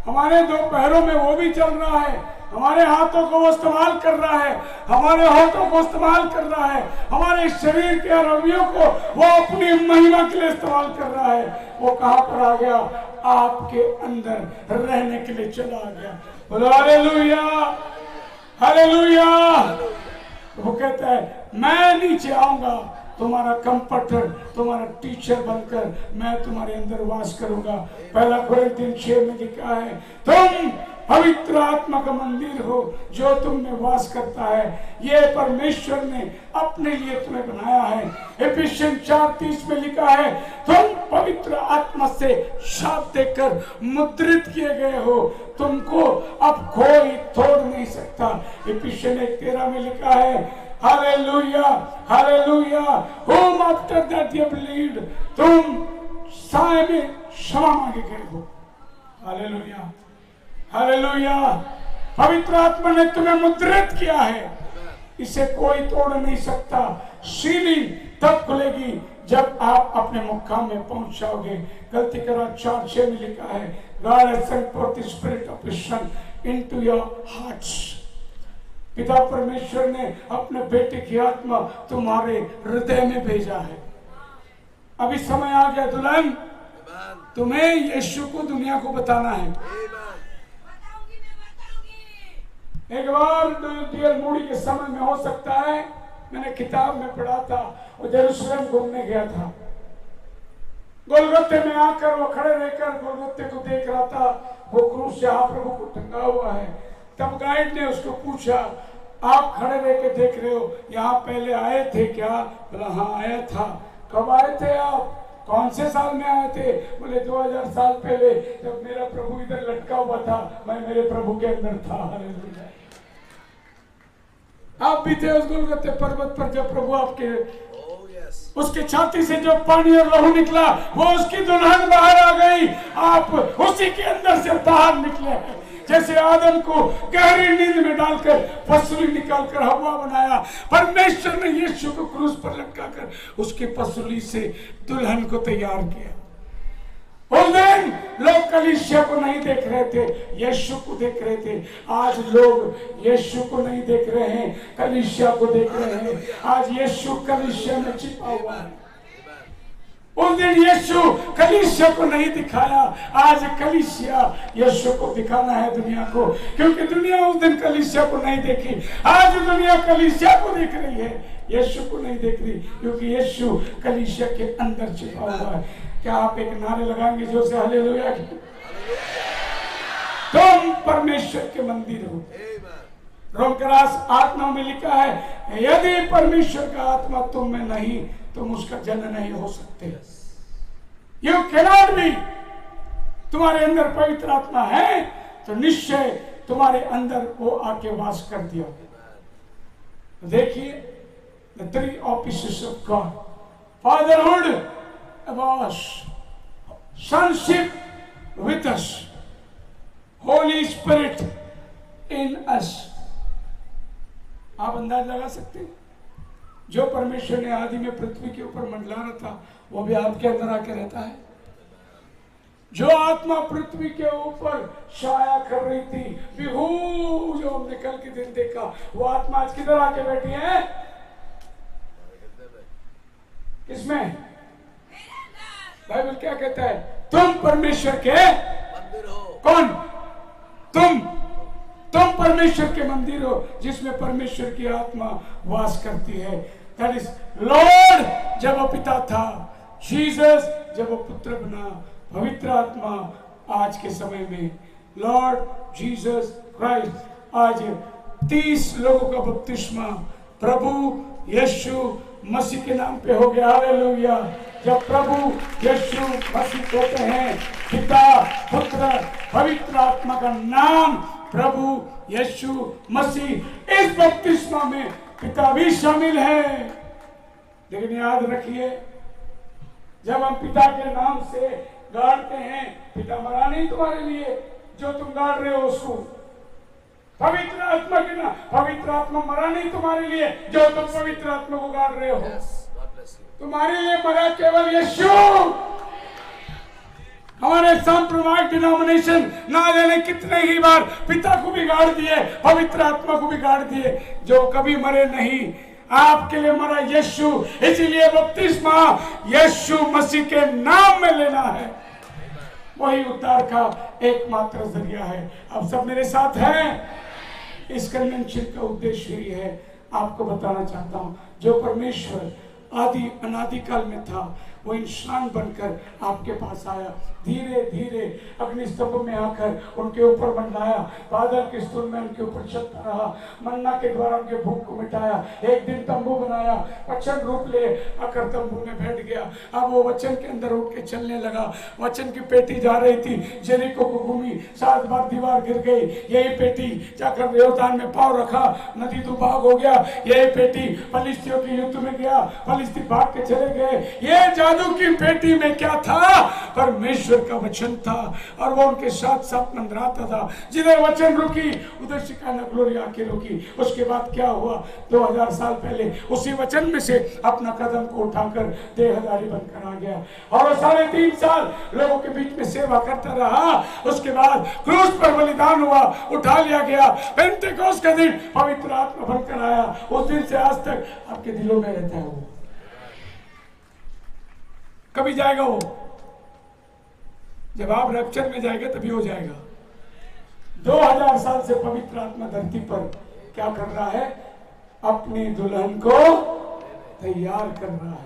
हमारे दो पैरों में वो भी चल रहा है, हमारे हाथों को वो इस्तेमाल कर रहा है, हमारे हाथों को इस्तेमाल कर रहा है, हमारे शरीर के अवयवों को वो अपनी महिमा के लिए इस्तेमाल कर रहा है। वो कहां पर आ गया? आपके अंदर रहने के लिए चला आ गया। बोलो हालेलुया, हालेलुया। वो कहता है मैं नीचे आऊंगा, तुम्हारा कंफर्टर, तुम्हारा टीचर बनकर मैं तुम्हारे अंदर वास करूंगा। पहला कोरिन्थियन 6 में लिखा है, तुम पवित्र आत्मा का मंदिर हो जो तुम में वास करता है, ये परमेश्वर ने अपने लिए तुम्हें बनाया है। इफिसियन 4:30 में लिखा है, तुम पवित्र आत्मा से शाप देकर मुद्रित किए गए हो, तुमको अब कोई तोड़ नहीं सकता। इफिसियन 1:13 में लिखा है, hallelujah, hallelujah, whom after that you believed, तुम साए में क्षमा मांगे गए हो। Hallelujah, hallelujah. पवित्र आत्मा ने तुम्हें मुद्रित किया है, इसे कोई तोड़ नहीं सकता। सीलिंग तब खुलेगी जब आप अपने मुकाम में पहुंच जाओगे। गलती करा 4:6 में लिखा है, God has sent forth the spirit of his son into your hearts। पिता परमेश्वर ने अपने बेटे की आत्मा तुम्हारे हृदय में भेजा है। अभी समय आ गया दुल्हन, तुम्हें यीशु को दुनिया को बताना है। एक बार डीएल मूडी के समय में, हो सकता है मैंने किताब में पढ़ा था, वो यरूशलेम घूमने गया था। गोलगत्ते में आकर वो खड़े रहकर गोलगत्ते को देख रहा था, वो क्रूस यहाँ प्रभु को टंगा हुआ है। तब गाइड ने उसको पूछा, आप खड़े रह के देख रहे हो, यहाँ पहले आए थे क्या? बोला हाँ आया था। कब आए थे आप? कौन से साल में आए थे? बोले 2000 साल पहले, जब मेरा प्रभु इधर लटका हुआ था, मैं मेरे प्रभु के अंदर था। हालेलुया। आप भी थे उस गोलगत्ते पर्वत पर जब प्रभु आपके उसके छाती से जो पानी और लहू निकला, वो उसकी दुल्हन बाहर आ गई। आप उसी के अंदर से बाहर निकले हैं। जैसे आदम को गहरी नींद में डालकर पसली निकालकर हवा बनाया, परमेश्वर ने यीशु को क्रूस पर लटकाकर उसकी पसली से दुल्हन को तैयार किया। उस दिन लोग कलीसिया को नहीं देख रहे थे, यीशु को देख रहे थे। आज लोग यीशु को नहीं देख रहे हैं, कलीसिया को देख रहे हैं। आज यीशु कलीसिया में छिपा हुआ है। उस दिन यीशु कलीसिया को नहीं दिखाया, आज कलीसिया यीशु को दिखाना है दुनिया को, क्योंकि दुनिया उस दिन कलीसिया को नहीं देखी, आज दुनिया कलीसिया को देख रही है, यीशु को नहीं देख रही, क्योंकि यीशु कलीसिया के अंदर छिपा हुआ है। क्या आप एक नारे लगाएंगे जो से हालेलुया? तुम परमेश्वर के मंदिर हो। रोमकरास 8:9 में लिखा है, यदि परमेश्वर का आत्मा तुम में नहीं, तुम उसका जन नहीं हो सकते। You cannot be. तुम्हारे अंदर पवित्र आत्मा है तो निश्चय तुम्हारे अंदर वो आके वास कर दिया। देखिए, the three offices of God, fatherhood above us, sonship with us, Holy Spirit in us। आप अंदाज लगा सकते हैं, जो परमेश्वर ने आदि में पृथ्वी के ऊपर मंडलाना था वो भी आपके अंदर आके रहता है। जो आत्मा पृथ्वी के ऊपर छाया कर रही थी, बिहू जो हमने कल के दिन देखा, वो आत्मा आज किधर आके बैठी है? किसमें? बाइबल क्या कहता है? तुम परमेश्वर के मंदिर हो। कौन? तुम परमेश्वर के मंदिर हो, जिसमें परमेश्वर की आत्मा वास करती है। दैट इज लॉर्ड जब वो पिता था, जीसस जब वो पुत्र बना, पवित्र आत्मा आज के समय में लॉर्ड जीसस क्राइस्ट। आज 30 लोगों का बपतिस्मा प्रभु यीशु मसीह के नाम पे हो गया। हालेलुया। जब प्रभु यीशु मसीह कहते हैं, पिता पुत्र पवित्र आत्मा का नाम प्रभु यीशु मसीह, इस बपतिस्मा में पिता भी शामिल है। लेकिन याद रखिए, जब हम पिता के नाम से गाड़ते हैं, पिता मरा नहीं तुम्हारे लिए जो तुम गाड़ रहे हो उसको। पवित्र आत्मा के नाम, पवित्र आत्मा मरा नहीं तुम्हारे लिए जो तुम पवित्र आत्मा को गाड़ रहे हो। तुम्हारे लिए मरा केवल यीशु। हमारे सांप्रदायिक डिनोमिनेशन ना जाने कितने ही बार पिता को भी गाड़ दिए, पवित्र आत्मा को भी गाड़ दिए, जो कभी मरे नहीं। आपके लिए मरा यीशु, इसलिए बपतिस्मा यीशु मसीह के नाम में लेना है। वही उद्धार का एकमात्र जरिया है। अब सब मेरे साथ हैं। इस कन्वेंशन का उद्देश्य ही है, आपको बताना चाहता हूं, जो परमेश्वर आदि अनादि काल में था, वो इंसान बनकर आपके पास आया। धीरे धीरे अग्निस्तंभ में आकर उनके ऊपर मंडलाया, बादल के स्तूल में उनके ऊपर चलता रहा, मन्ना के द्वारा उनके भूख को मिटाया। एक दिन तंबू बनाया, वचन रूप ले आकर तंबू में बैठ गया। अब वो वचन के अंदर उठ के चलने लगा। वचन की पेटी जा रही थी, जेरिको को घूमी, 7 बार दीवार गिर गई। यही पेटी जाकर योर्दान में पांव रखा, नदी दुभाग हो गया। यही पेटी फलिस्तियों के युद्ध में गया, फलिस्ती भाग के चले गए। ये जादू की पेटी में क्या था? परमेश्वर का वचन था, और वो उनके साथ साथ मंडराता था। जिधर वचन रुकी उधर शिकाना ग्लोरी आके रुकी। उसके बाद क्या हुआ? 2000 साल पहले उसी वचन में से अपना कदम को उठाकर देहधारी बनकर आ गया, और 3.5 साल लोगों के बीच में सेवा करता रहा। उसके बाद क्रूस पर बलिदान हुआ, उठा लिया गया। पेंटेकोस्त का दिन पवित्र आत्मा बनकर आया। उस दिन से आज तक आपके दिलों में रहता है। वो कभी जाएगा? वो जब आप रैप्चर में जाएंगे तभी हो जाएगा। 2000 साल से पवित्र आत्मा धरती पर क्या कर रहा है? अपनी दुल्हन को तैयार कर रहा है।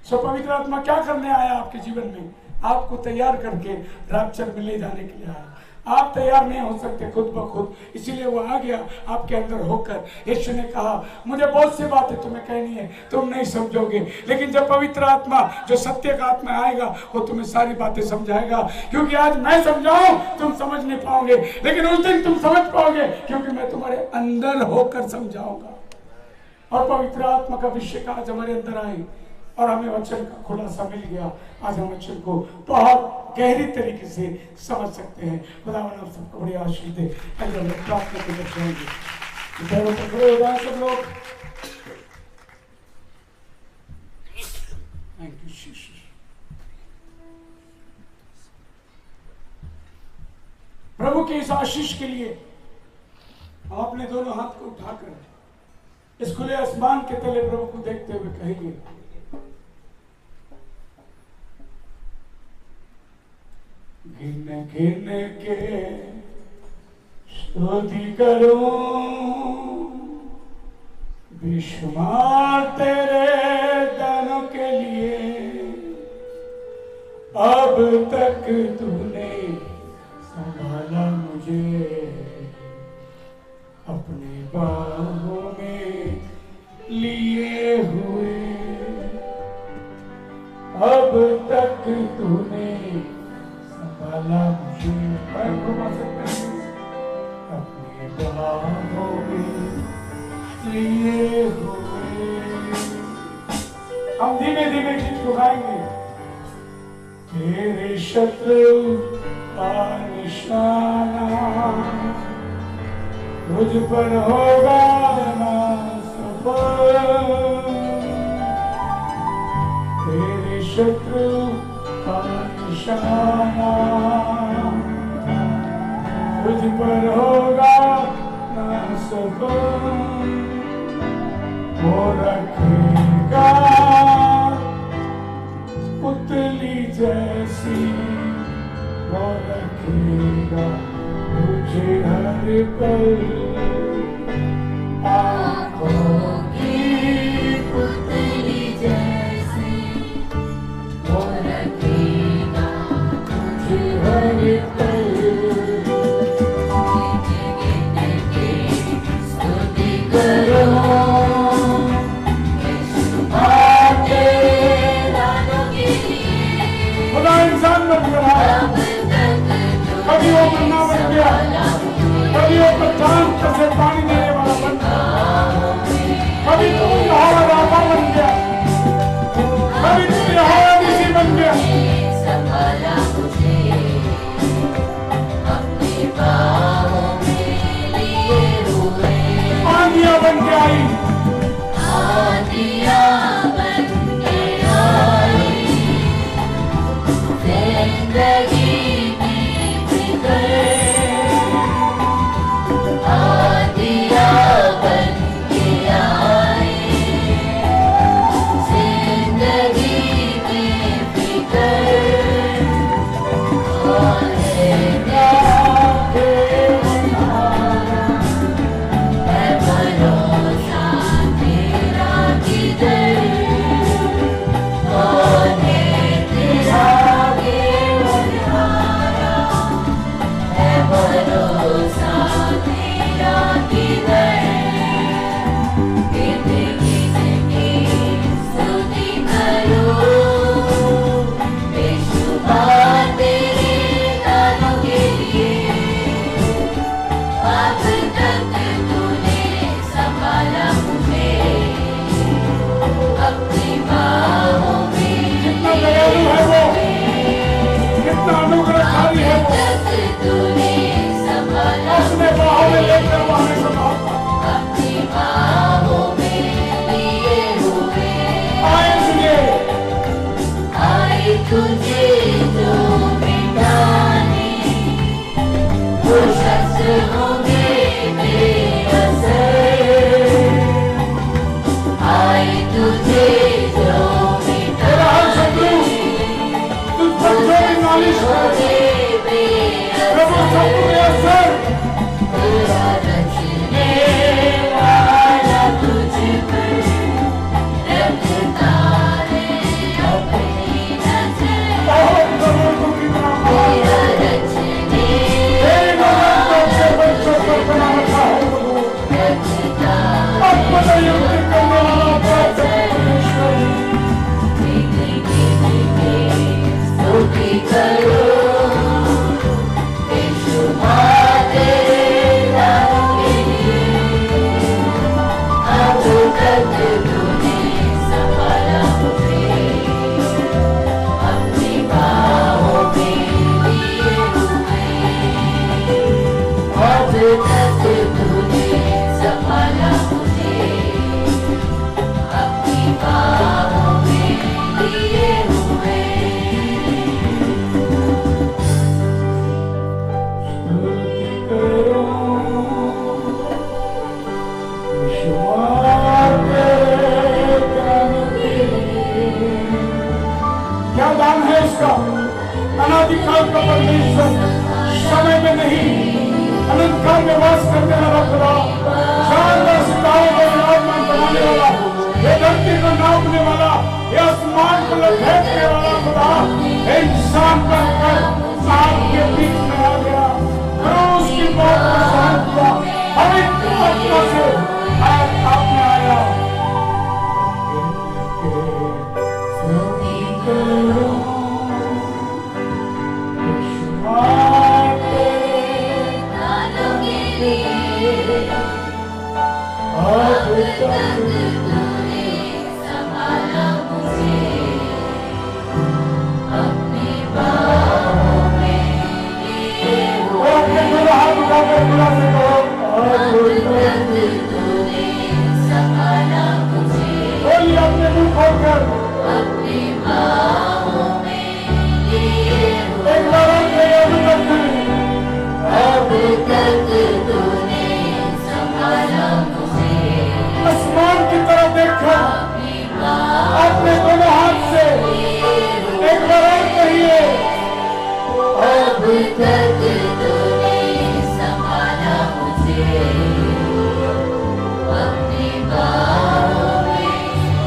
सो पवित्र आत्मा क्या करने आया आपके जीवन में? आपको तैयार करके रैप्चर में ले जाने के लिए आया। आप तैयार नहीं हो सकते खुद ब खुद, इसीलिए वो आ गया आपके अंदर होकर। यीशु ने कहा, मुझे बहुत सी बातें तुम्हें कहनी है, तुम नहीं समझोगे, लेकिन जब पवित्र आत्मा जो सत्य का आत्मा आएगा वो तुम्हें सारी बातें समझाएगा। क्योंकि आज मैं समझाऊं तुम समझ नहीं पाओगे, लेकिन उस दिन तुम समझ पाओगे, क्योंकि मैं तुम्हारे अंदर होकर समझाऊंगा। और पवित्र आत्मा का अभिषेक आज हमारे अंदर आई और हमें वचन का खुलासा मिल गया। आज हम वचन को बहुत गहरी तरीके से समझ सकते हैं। खुदावन आप सबको बड़ी आशीष दे। आइए हम प्रार्थना के लिए जाएंगे। पैरों पर खड़े हो जाएं सब लोग। Thank you Jesus. प्रभु की इस आशीष के लिए हम अपने दोनों हाथ को उठाकर इस खुले आसमान के तले प्रभु को देखते हुए कहेंगे, गिन गिन के स्तुति करूं, बेशुमार तेरे दानों के लिए। अब तक तूने संभाला मुझे अपने बाहों में लिए हुए। अब तक तूने संभाला मुझे, पैर घुमा सकते हैं, अपने बाहों में लिए हुए। हम धीमे धीमे गीत को गाएंगे। तेरे शत्रु का निशाना तुझ पर होगा ना सफल। तेरे शत्रु का निशाना तुझ पर होगा ना सफल। वो रखेगा पुतली जैसी, वो रखेगा तुझे हर पल। आँखों की पुतली जैसी, वो रखेगा तुझे हर पल। स्तुति करो इंसान बन गया, कभी वो मन्ना बन गया, कभी वो पठान से पानी देने वाला बन गया, कभी तू यहोवा राफा बन गया, कभी तू यहोवा निसी बन गया। आंधियां बन के आई, अनादिकाल का परमेश्वर इंसान बनकर आपके बीच में आ गया, क्रूस की मौत को सहन किया, पवित्र आत्मा से आपने आया। आसमान की तरफ देखकर अपने दोनों हाथ से एक बार और कहिए, अब तक तूने संभाला मुझे, अपनी बाहों में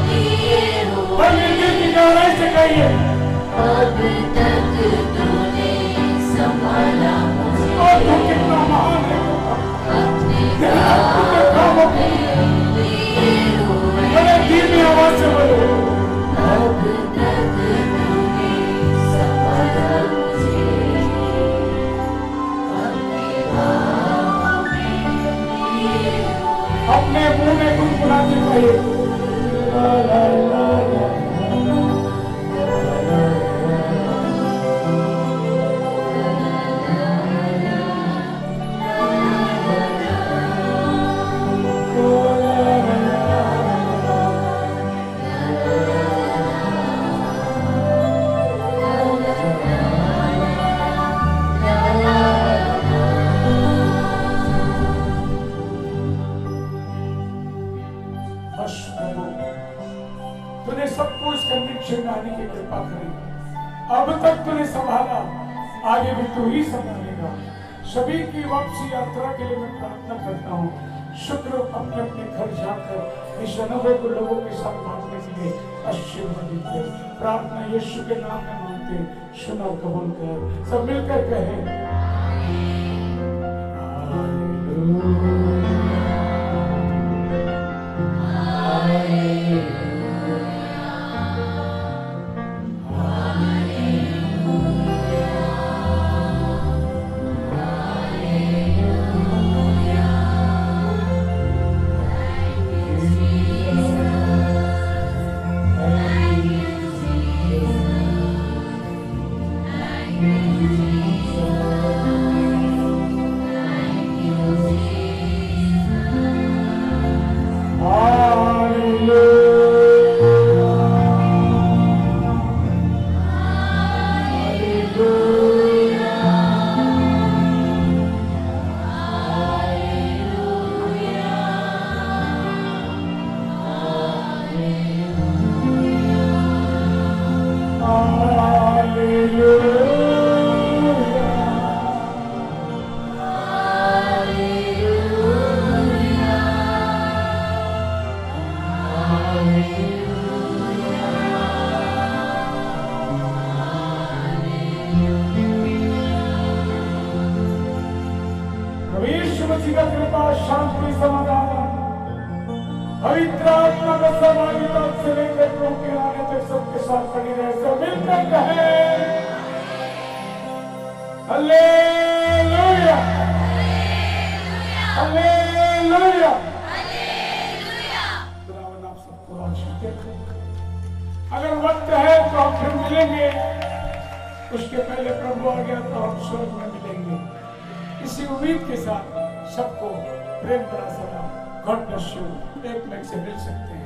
लिए हुए। दिल की गहराई से कहिए, अब तक तूने संभाला मुझे, और तू कितना महान है, अपनी बाहों में लिए हुए। बड़े धीमी आवाज से बोलो, अब तक तूने संभाला मुझे, अपनी बाहों में लिए हुए। अपने मुंह में गुनगुनाते कहिए, ला ला ला ला। तूने सबको इस कन्विक्शन में आने की कृपा करी। अब तक तूने संभाला, आगे भी तू ही संभालेगा। सभी की वापसी यात्रा के लिए मैं प्रार्थना करता हूँ। शुक्र अपने अपने घर जाकर इस अनुभव को लोगों के साथ बांटने के लिए आशीर्वादित कर। प्रार्थना यीशु के नाम में मांगते, सुनो कबूल कर। सब मिलकर कहें, शांति समाधान पवित्र आत्मा का सहभागिता से लेकर प्रभु के आने तक सबके साथ खड़ी रहे। सब मिलकर कहे हालेलुया, हालेलुया। खुदावंद आप सबको आशीष दे। अगर वक्त है तो हम फिर मिलेंगे, उसके पहले प्रभु आ गया तो हम स्वर्ग में मिलेंगे। इसी उम्मीद के साथ सबको प्रेम भरा सलाम। God bless you. एक मिनट से मिल सकते हैं।